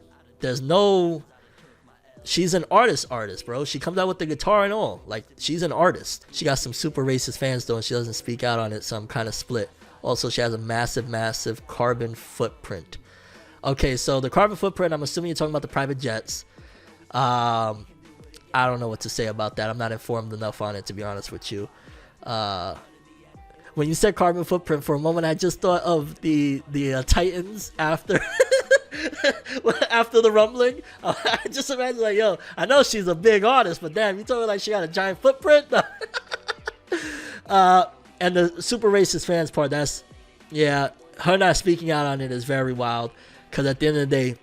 She's an artist, bro. She comes out with the guitar and all. Like, she's an artist. She got some super racist fans, though, and she doesn't speak out on it, so I'm kind of split. Also, she has a massive carbon footprint. Okay, so the carbon footprint, I'm assuming you're talking about the private jets. I don't know what to say about that. I'm not informed enough on it, to be honest with you. When you said carbon footprint, for a moment, I just thought of the Titans after... after the rumbling. I just imagine like, yo, I know she's a big artist, but damn, you told her like she got a giant footprint. And the super racist fans part, that's, yeah, her not speaking out on it is very wild, because at the end of the day,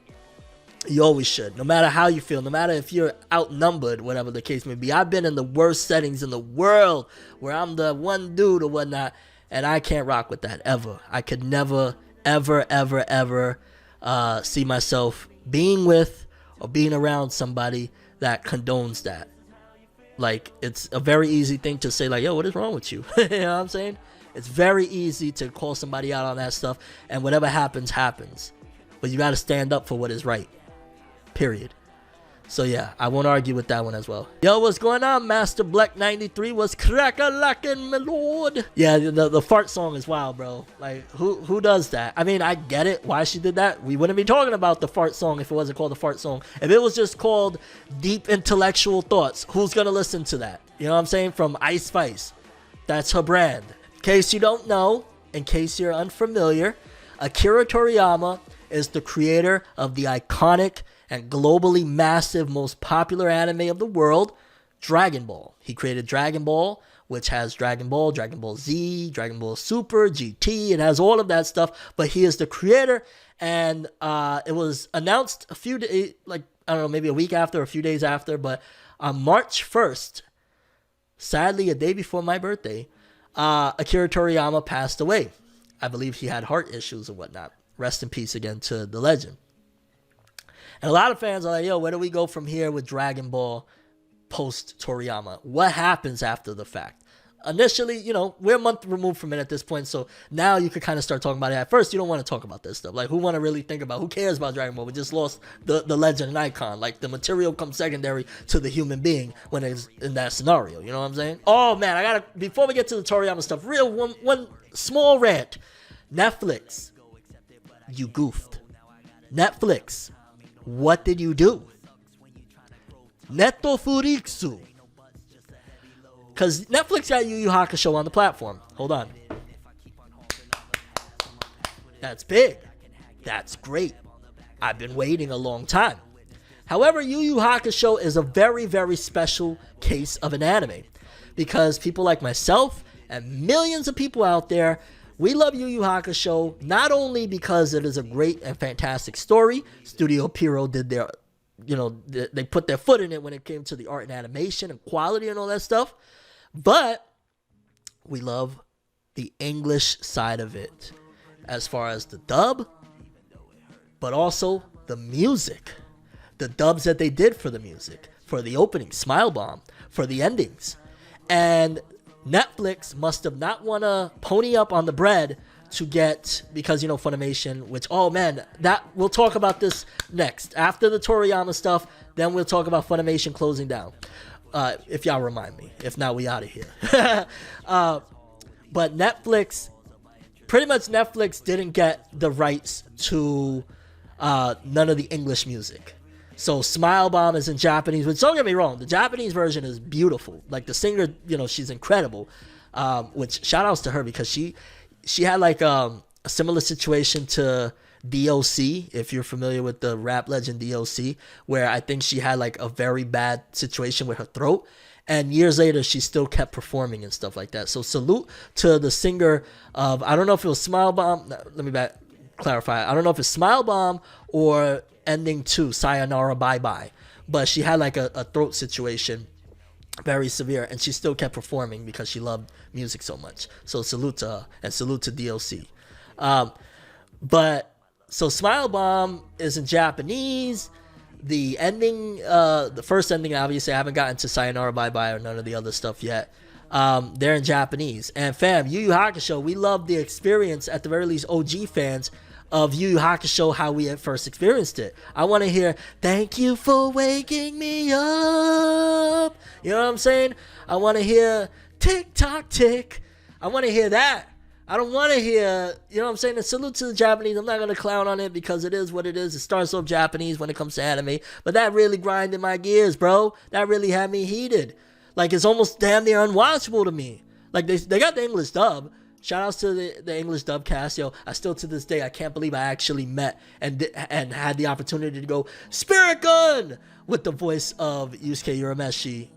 you always should, no matter how you feel, no matter if you're outnumbered, whatever the case may be. I've been in the worst settings in the world where I'm the one dude or whatnot, and I can't rock with that ever. I could never ever see myself being with or being around somebody that condones that. Like, it's a very easy thing to say like, yo, what is wrong with you? You know what I'm saying? It's very easy to call somebody out on that stuff, and whatever happens, but you got to stand up for what is right, period. So yeah, I won't argue with that one as well. Yo, what's going on? Master Black 93 was crack-a-lackin', my lord. Yeah, the fart song is wild, bro. Like, who does that? I mean, I get it, why she did that. We wouldn't be talking about the fart song if it wasn't called the fart song. If it was just called Deep Intellectual Thoughts, who's gonna listen to that? You know what I'm saying? From Ice Spice. That's her brand. In case you don't know, in case you're unfamiliar, Akira Toriyama is the creator of the iconic and globally massive, most popular anime of the world, Dragon Ball. He created Dragon Ball, which has Dragon Ball, Dragon Ball Z, Dragon Ball Super, GT. It has all of that stuff, but he is the creator, and it was announced a few days, like, I don't know, maybe a week after, a few days after, but on March 1st, sadly, a day before my birthday, Akira Toriyama passed away. I believe he had heart issues and whatnot. Rest in peace again to the legend. And a lot of fans are like, yo, where do we go from here with Dragon Ball post Toriyama? What happens after the fact? Initially, you know, we're a month removed from it at this point, so now you could kind of start talking about it. At first, you don't want to talk about this stuff. Like, who want to really think about, who cares about Dragon Ball? We just lost the legend and icon. Like, the material comes secondary to the human being when it's in that scenario. You know what I'm saying? Oh, man, before we get to the Toriyama stuff, one small rant. Netflix, you goofed. Netflix, what did you do? Neto Furiksu. Because Netflix got Yu Yu Hakusho on the platform. Hold on. That's big. That's great. I've been waiting a long time. However, Yu Yu Hakusho is a very, very special case of an anime. Because people like myself and millions of people out there, we love Yu Yu Hakusho not only because it is a great and fantastic story. Studio Pierrot did their, they put their foot in it when it came to the art and animation and quality and all that stuff. But we love the English side of it as far as the dub, but also the music. The dubs that they did for the music, for the opening, Smile Bomb, for the endings. And Netflix must have not want to pony up on the bread to get, because Funimation, which, oh man, that we'll talk about this next after the Toriyama stuff. Then we'll talk about Funimation closing down, if y'all remind me. If not, we out of here. But Netflix, pretty much Netflix didn't get the rights to none of the English music. So Smile Bomb is in Japanese, which, don't get me wrong, the Japanese version is beautiful. Like the singer, she's incredible. Which shout outs to her, because she had like a similar situation to DOC, if you're familiar with the rap legend DOC, where I think she had like a very bad situation with her throat. And years later, she still kept performing and stuff like that. So salute to the singer of, I don't know if it was Smile Bomb. Let me clarify. I don't know if it's Smile Bomb or Ending 2, Sayonara Bye Bye. But she had like a throat situation, very severe. And she still kept performing because she loved music so much. So salute to her and salute to DOC. So Smile Bomb is in Japanese. The ending, the first ending, obviously, I haven't gotten to Sayonara Bye Bye or none of the other stuff yet. They're in Japanese. And fam, Yu Yu Hakusho, we love the experience, at the very least, OG fans of Yu Yu Hakusho, how we had first experienced it. I want to hear, thank you for waking me up. You know what I'm saying? I want to hear, tick tock tick. I want to hear that. I don't want to hear, you know what I'm saying? A salute to the Japanese. I'm not going to clown on it because it is what it is. It starts off Japanese when it comes to anime. But that really grinded my gears, bro. That really had me heated. Like, it's almost damn near unwatchable to me. Like, they got the English dub. Shout outs to the English dub cast. Yo, I still to this day, I can't believe I actually met and had the opportunity to go, Spirit Gun! With the voice of Yusuke Urameshi,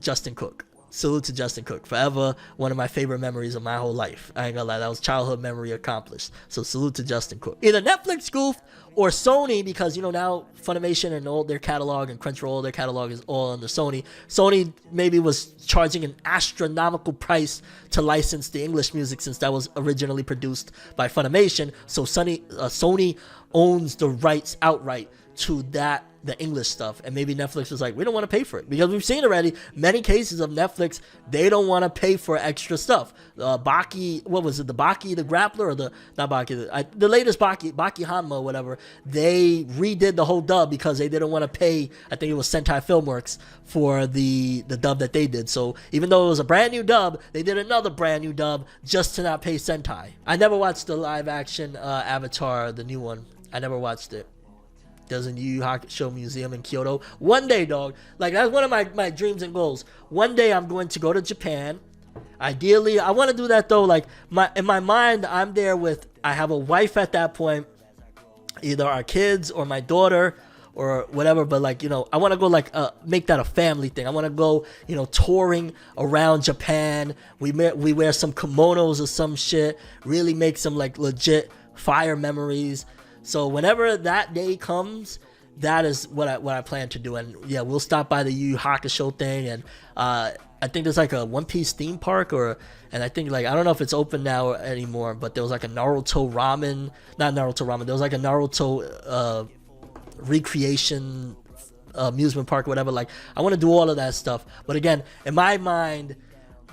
Justin Cook. Salute to Justin Cook. Forever one of my favorite memories of my whole life. I ain't gonna lie, that was childhood memory accomplished. So salute to Justin Cook. Either Netflix goofed or Sony, because now Funimation and all their catalog and Crunchyroll, their catalog is all under Sony. Sony maybe was charging an astronomical price to license the English music, since that was originally produced by Funimation. So Sony owns the rights outright to the English stuff, and maybe Netflix was like, we don't want to pay for it, because we've seen already many cases of Netflix, they don't want to pay for extra stuff. Baki, what was it, the Baki the Grappler, or the latest Baki Hanma, whatever, they redid the whole dub because they didn't want to pay, I think it was Sentai Filmworks, for the dub that they did. So even though it was a brand new dub, they did another brand new dub just to not pay Sentai. I never watched the live action Avatar, the new one. I never watched it. There's a Yu Yu Hakusho museum in Kyoto. One day, dog. Like, that's one of my dreams and goals. One day I'm going to go to Japan. Ideally, I want to do that though. Like, in my mind, I'm there with, I have a wife at that point, either our kids or my daughter or whatever. But like, I want to go like make that a family thing. I want to go, touring around Japan. We wear some kimonos or some shit. Really make some like legit fire memories. So whenever that day comes, that is what I plan to do. And yeah, we'll stop by the Yu Yu Hakusho thing, and I think there's like a One Piece theme park, and I think like, I don't know if it's open now anymore, but there was like a Naruto ramen, not Naruto ramen, there was like a Naruto recreation amusement park or whatever. Like, I want to do all of that stuff. But again, in my mind,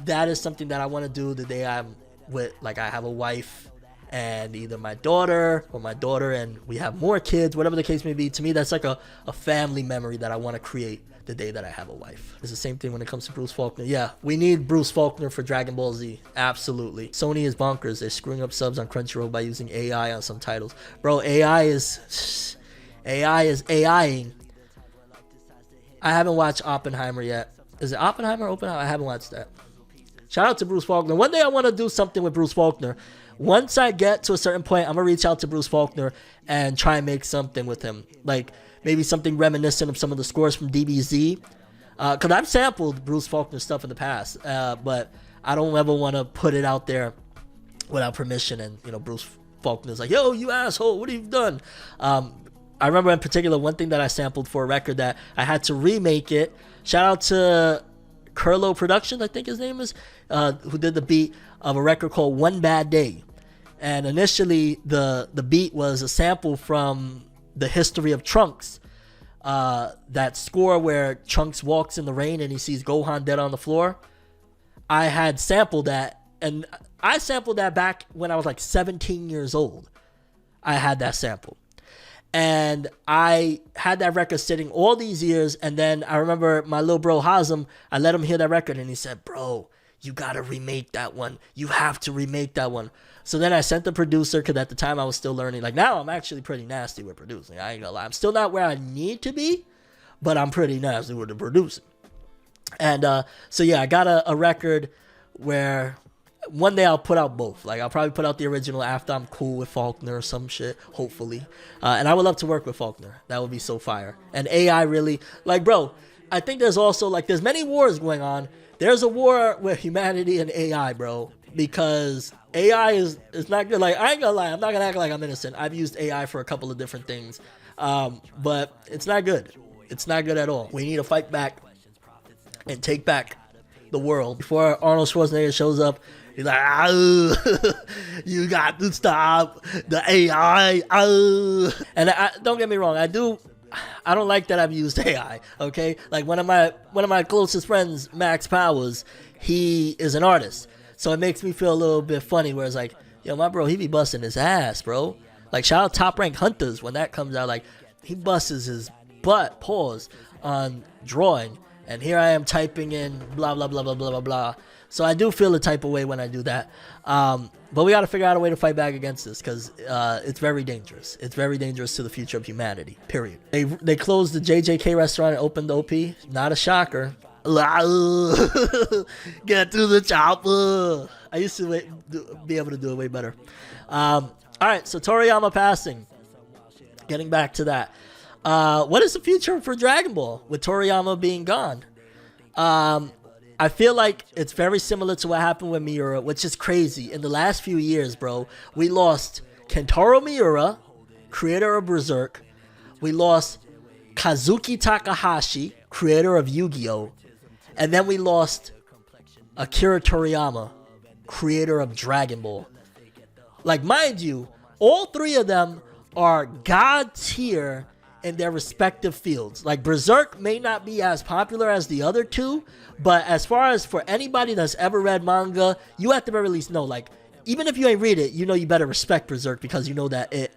that is something that I want to do the day I'm with, like, I have a wife and either my daughter and we have more kids, whatever the case may be. To me, that's like a family memory that I want to create the day that I have a wife. It's the same thing when it comes to Bruce Faulkner. Yeah, we need Bruce Faulkner for Dragon Ball Z. Absolutely. Sony is bonkers. They're screwing up subs on Crunchyroll by using AI on some titles. Bro, AI is AIing. I haven't watched Oppenheimer yet. Is it Oppenheimer or Oppenheimer? I haven't watched that. Shout out to Bruce Faulkner. One day I want to do something with Bruce Faulkner. Once I get to a certain point, I'm going to reach out to Bruce Faulkner and try and make something with him. Like, maybe something reminiscent of some of the scores from DBZ. Because I've sampled Bruce Faulkner stuff in the past. But I don't ever want to put it out there without permission. And, Bruce Faulkner's like, yo, you asshole, what have you done? I remember in particular one thing that I sampled for a record that I had to remake it. Shout out to Curlo Productions, I think his name is, who did the beat of a record called One Bad Day. And initially, the beat was a sample from the history of Trunks. That score where Trunks walks in the rain and he sees Gohan dead on the floor. I had sampled that, and I sampled that back when I was like 17 years old. I had that sample. And I had that record sitting all these years. And then I remember my little bro Hazem, I let him hear that record and he said, bro, you got to remake that one. You have to remake that one. So then I sent the producer, because at the time I was still learning. Like now I'm actually pretty nasty with producing. I ain't gonna lie. I'm still not where I need to be, but I'm pretty nasty with the producing. And so yeah, I got a record where one day I'll put out both. Like I'll probably put out the original after I'm cool with Faulkner or some shit, hopefully. And I would love to work with Faulkner. That would be so fire. And AI really, like bro, I think there's also like, there's many wars going on. There's a war with humanity and AI, bro, because AI is not good. Like I ain't gonna lie, I'm not gonna act like I'm innocent. I've used AI for a couple of different things, but it's not good. It's not good at all. We need to fight back and take back the world. Before Arnold Schwarzenegger shows up, he's like, you got to stop the AI. And don't get me wrong, I don't like that I've used AI, okay? Like one of my closest friends, Max Powers, he is an artist. So it makes me feel a little bit funny where it's like, yo, my bro, he be busting his ass, bro. Like shout out Top Rank Hunters when that comes out. Like he busts his butt, pause, on drawing. And here I am typing in blah, blah, blah, blah, blah, blah, blah. So I do feel the type of way when I do that. But we got to figure out a way to fight back against this because it's very dangerous. It's very dangerous to the future of humanity, period. They closed the JJK restaurant and opened the OP. Not a shocker. Get to the chopper. I used to be able to do it way better. All right, so Toriyama passing. Getting back to that. What is the future for Dragon Ball with Toriyama being gone? I feel like it's very similar to what happened with Miura, which is crazy. In the last few years, bro, we lost Kentaro Miura, creator of Berserk. We lost Kazuki Takahashi, creator of Yu-Gi-Oh! And then we lost Akira Toriyama, creator of Dragon Ball. Like, mind you, all three of them are god tier in their respective fields. Like Berserk may not be as popular as the other two, but as far as for anybody that's ever read manga, you at the very least know, like, even if you ain't read it, you know you better respect Berserk because you know that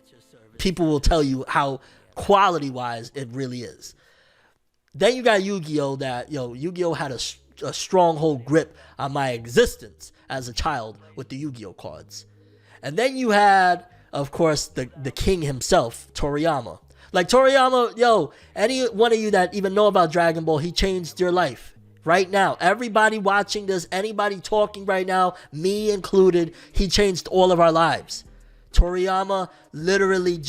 people will tell you how quality wise it really is. Then you got Yu-Gi-Oh! That, Yu-Gi-Oh! Had a stronghold grip on my existence as a child with the Yu-Gi-Oh! Cards. And then you had, of course, the king himself, Toriyama. Like Toriyama, any one of you that even know about Dragon Ball, he changed your life. Right now, everybody watching this, anybody talking right now, me included, he changed all of our lives. Toriyama literally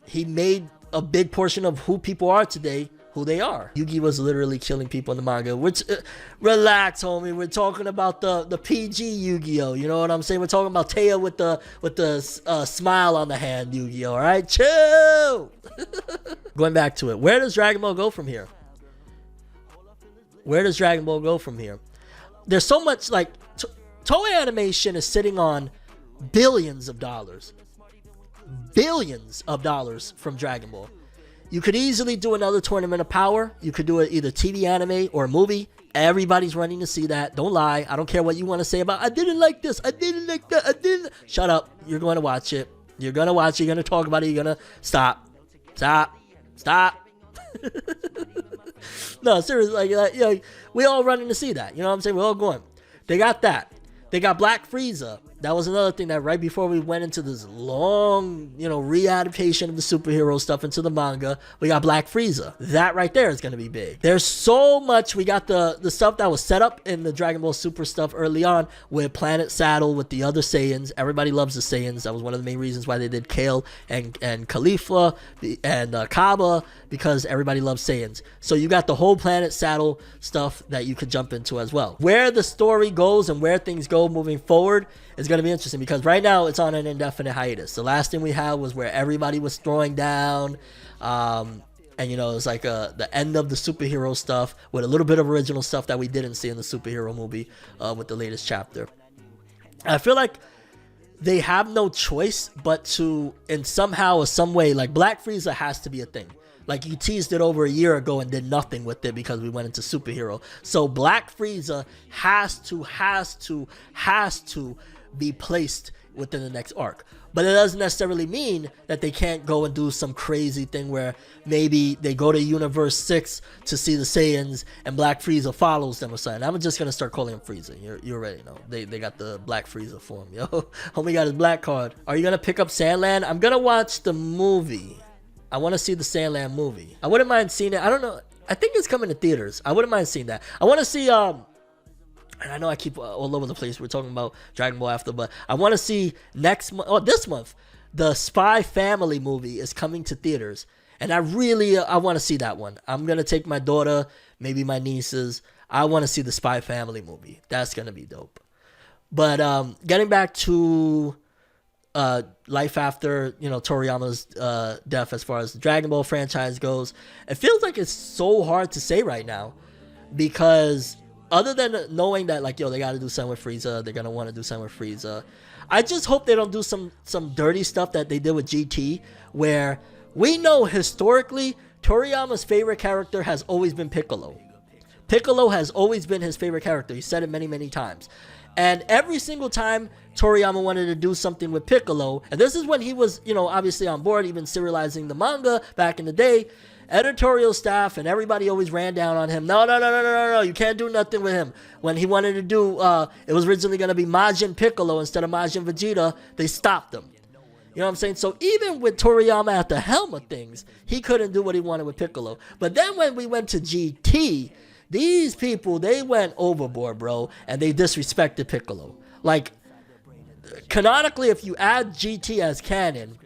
he made a big portion of who people are today, who they are. Yugi was literally killing people in the manga, which, relax, homie. We're talking about the PG Yu-Gi-Oh! You know what I'm saying? We're talking about Taya with the smile on the hand Yu-Gi-Oh! All right, chill. Going back to it, where does Dragon Ball go from here? Where does Dragon Ball go from here? There's so much, like, Toei Animation is sitting on billions of dollars from Dragon Ball. You could easily do another Tournament of Power. You could do it either TV anime or movie. Everybody's running to see that. Don't lie. I don't care what you want to say about, I didn't like this, I didn't like that, I didn't. Shut up. You're going to watch it. You're going to watch it. You're going to talk about it. You're going to stop. No, seriously, like, we all running to see that. You know what I'm saying? We're all going. They got that. They got Black Frieza. That was another thing that right before we went into this long, re-adaptation of the superhero stuff into the manga, we got Black Frieza. That right there is going to be big. There's so much. We got the stuff that was set up in the Dragon Ball Super stuff early on with Planet Saddle, with the other Saiyans. Everybody loves the Saiyans. That was one of the main reasons why they did Kale and Khalifa and Kaba, because everybody loves Saiyans. So you got the whole Planet Saddle stuff that you could jump into as well. Where the story goes and where things go moving forward is going to be interesting, because right now it's on an indefinite hiatus. The last thing we had was where everybody was throwing down, and it's like the end of the superhero stuff with a little bit of original stuff that we didn't see in the superhero movie with the latest chapter. I feel like they have no choice but to, in somehow or some way, like Black Frieza has to be a thing. Like, you teased it over a year ago and did nothing with it because we went into superhero. So Black Frieza has to be placed within the next arc. But it doesn't necessarily mean that they can't go and do some crazy thing where maybe they go to Universe 6 to see the Saiyans and Black Frieza follows them or something. I'm just going to start calling him Frieza. You already know. They got the Black Frieza form, yo. Homie got his black card. Are you going to pick up Sandland? I'm going to watch the movie. I want to see the Sandland movie. I wouldn't mind seeing it. I don't know. I think it's coming to theaters. I wouldn't mind seeing that. I want to see, and I know I keep all over the place. We're talking about Dragon Ball after, but I want to see this month, the Spy Family movie is coming to theaters. And I want to see that one. I'm going to take my daughter, maybe my nieces. I want to see the Spy Family movie. That's going to be dope. But getting back to life after, Toriyama's death as far as the Dragon Ball franchise goes, it feels like it's so hard to say right now because other than knowing that, like, they got to do something with Frieza, they're going to want to do something with Frieza, I just hope they don't do some dirty stuff that they did with GT, where we know historically Toriyama's favorite character has always been Piccolo. Piccolo has always been his favorite character. He said it many, many times. And every single time Toriyama wanted to do something with Piccolo, and this is when he was, obviously on board, even serializing the manga back in the day, editorial staff and everybody always ran down on him. No, you can't do nothing with him. When he wanted to do, it was originally going to be Majin Piccolo instead of Majin Vegeta, they stopped him. You know what I'm saying? So even with Toriyama at the helm of things, he couldn't do what he wanted with Piccolo. But then when we went to GT, these people, they went overboard, bro, and they disrespected Piccolo. Like, canonically, if you add GT as canon,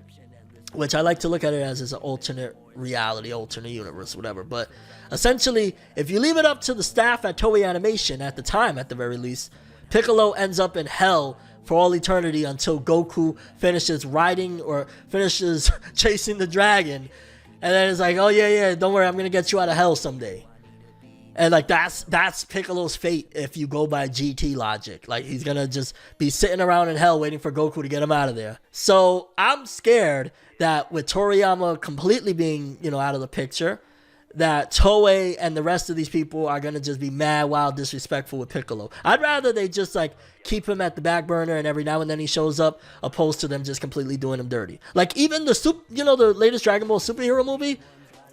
which I like to look at it as an alternate reality, alternate universe, whatever. But essentially, if you leave it up to the staff at Toei Animation, at the time, at the very least, Piccolo ends up in hell for all eternity until Goku finishes riding or finishes chasing the dragon. And then it's like, oh, yeah, don't worry, I'm going to get you out of hell someday. And, like, that's Piccolo's fate if you go by GT logic. Like, he's going to just be sitting around in hell waiting for Goku to get him out of there. So I'm scared that with Toriyama completely being, out of the picture, that Toei and the rest of these people are going to just be mad, wild, disrespectful with Piccolo. I'd rather they just, like, keep him at the back burner and every now and then he shows up, opposed to them just completely doing him dirty. Like, even the latest Dragon Ball superhero movie,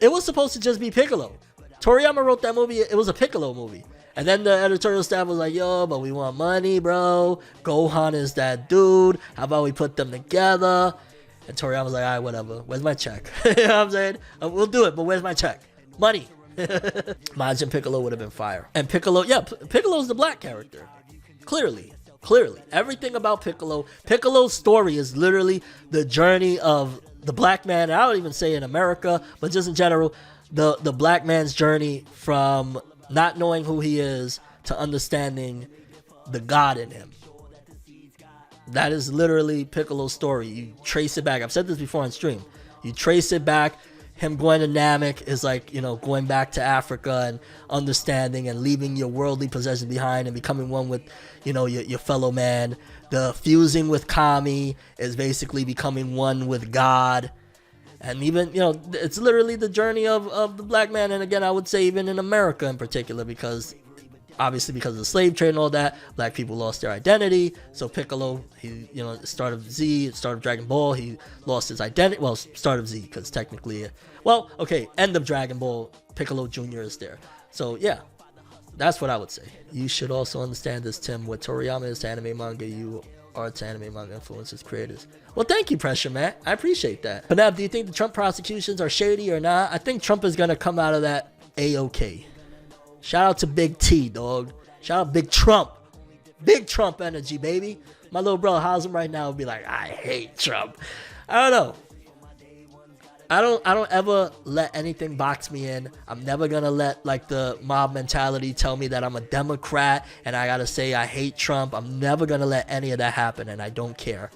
it was supposed to just be Piccolo. Toriyama wrote that movie, it was a Piccolo movie. And then the editorial staff was like, yo, but we want money, bro. Gohan is that dude. How about we put them together? And Toriyama was like, all right, whatever. Where's my check? You know what I'm saying? We'll do it, but where's my check? Money. Majin Piccolo would have been fire. And Piccolo, Piccolo's the black character. Clearly. Everything about Piccolo's story is literally the journey of the black man. I don't even say in America, but just in general, the black man's journey from not knowing who he is to understanding the God in him. That is literally Piccolo's story. You trace it back. I've said this before on stream. You trace it back. Him going to Namek is like, going back to Africa and understanding and leaving your worldly possessions behind and becoming one with, your fellow man. The fusing with Kami is basically becoming one with God. And even, it's literally the journey of the black man. And again, I would say even in America in particular, because obviously because of the slave trade and all that, black people lost their identity. So Piccolo, he, start of Dragon Ball, he lost his identity. Well, start of Z, because technically, end of Dragon Ball, Piccolo Jr. is there. So yeah, that's what I would say. You should also understand this, Tim. What Toriyama is to anime manga, you are to anime manga influencers, creators. Well, thank you, Pressure Matt. I appreciate that. But now, do you think the Trump prosecutions are shady or not? I think Trump is going to come out of that A-OK. Shout out to Big T, dog. Shout out Big Trump. Big Trump energy, baby. My little brother Haslam right now would be like, I hate Trump. I don't know. I don't ever let anything box me in. I'm never gonna let like the mob mentality tell me that I'm a Democrat and I gotta say I hate Trump. I'm never gonna let any of that happen, and I don't care.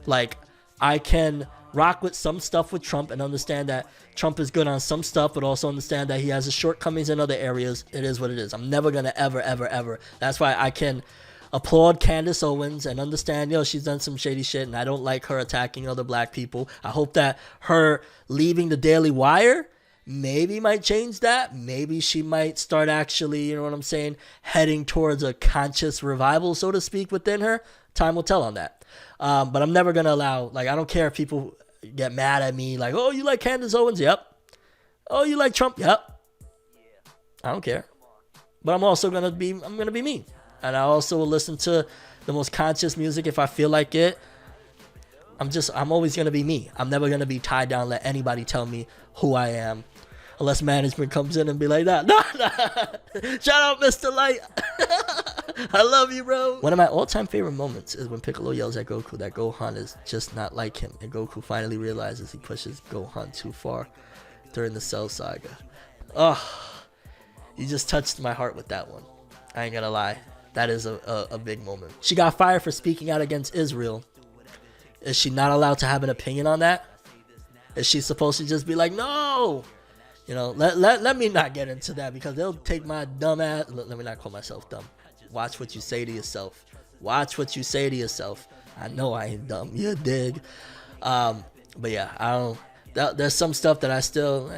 Like, I can rock with some stuff with Trump and understand that Trump is good on some stuff, but also understand that he has his shortcomings in other areas. It is what it is. I'm never gonna ever. That's why I can applaud Candace Owens and understand, she's done some shady shit, and I don't like her attacking other black people. I hope that her leaving the Daily Wire maybe might change that. Maybe she might start actually, you know what I'm saying, heading towards a conscious revival, so to speak, within her. Time will tell on that. But I'm never going to allow, like, I don't care if people get mad at me, like, oh, you like Candace Owens? Yep. Oh, you like Trump? Yep. I don't care. But I'm also going to be me. And I also will listen to the most conscious music if I feel like it. I'm always going to be me. I'm never going to be tied down, let anybody tell me who I am. Unless management comes in and be like, nah. Shout out, Mr. Light. I love you, bro. One of my all-time favorite moments is when Piccolo yells at Goku that Gohan is just not like him. And Goku finally realizes he pushes Gohan too far during the Cell Saga. Oh, you just touched my heart with that one. I ain't gonna lie. That is a big moment. She got fired for speaking out against Israel. Is she not allowed to have an opinion on that? Is she supposed to just be like, no? You know, let me not get into that because they'll take my dumb ass. Let me not call myself dumb. Watch what you say to yourself. Watch what you say to yourself. I know I ain't dumb. You dig? But yeah, I don't. There's some stuff that I still.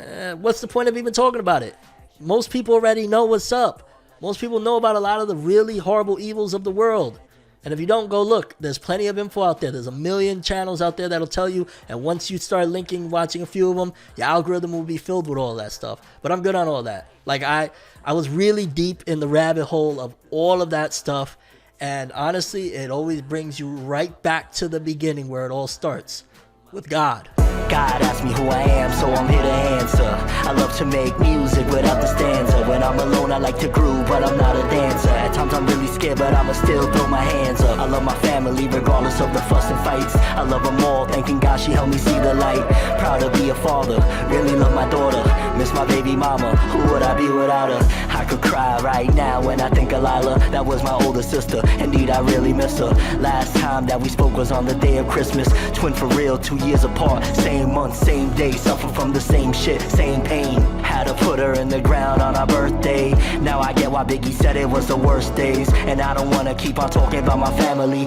What's the point of even talking about it? Most people already know what's up. Most people know about a lot of the really horrible evils of the world. And if you don't, go look. There's plenty of info out there. There's a million channels out there that'll tell you. And once you start linking, watching a few of them, your algorithm will be filled with all that stuff. But I'm good on all that. Like, I was really deep in the rabbit hole of all of that stuff. And honestly, it always brings you right back to the beginning where it all starts. With God. God asked me who I am, so I'm here to answer. I love to make music without the stanza. When I'm alone, I like to groove, but I'm not a dancer. At times I'm really scared, but I'ma still throw my hands up. I love my family, regardless of the fuss and fights. I love them all, thanking God she helped me see the light. Proud to be a father, really love my daughter. Miss my baby mama, who would I be without her? I could cry right now when I think of Lila. That was my older sister, indeed I really miss her. Last time that we spoke was on the day of Christmas. Twin for real, 2 years apart, same month, same day, suffer from the same shit, same pain. Had to put her in the ground on our birthday. Now I get why Biggie said it was the worst days. And I don't wanna keep on talking about my family.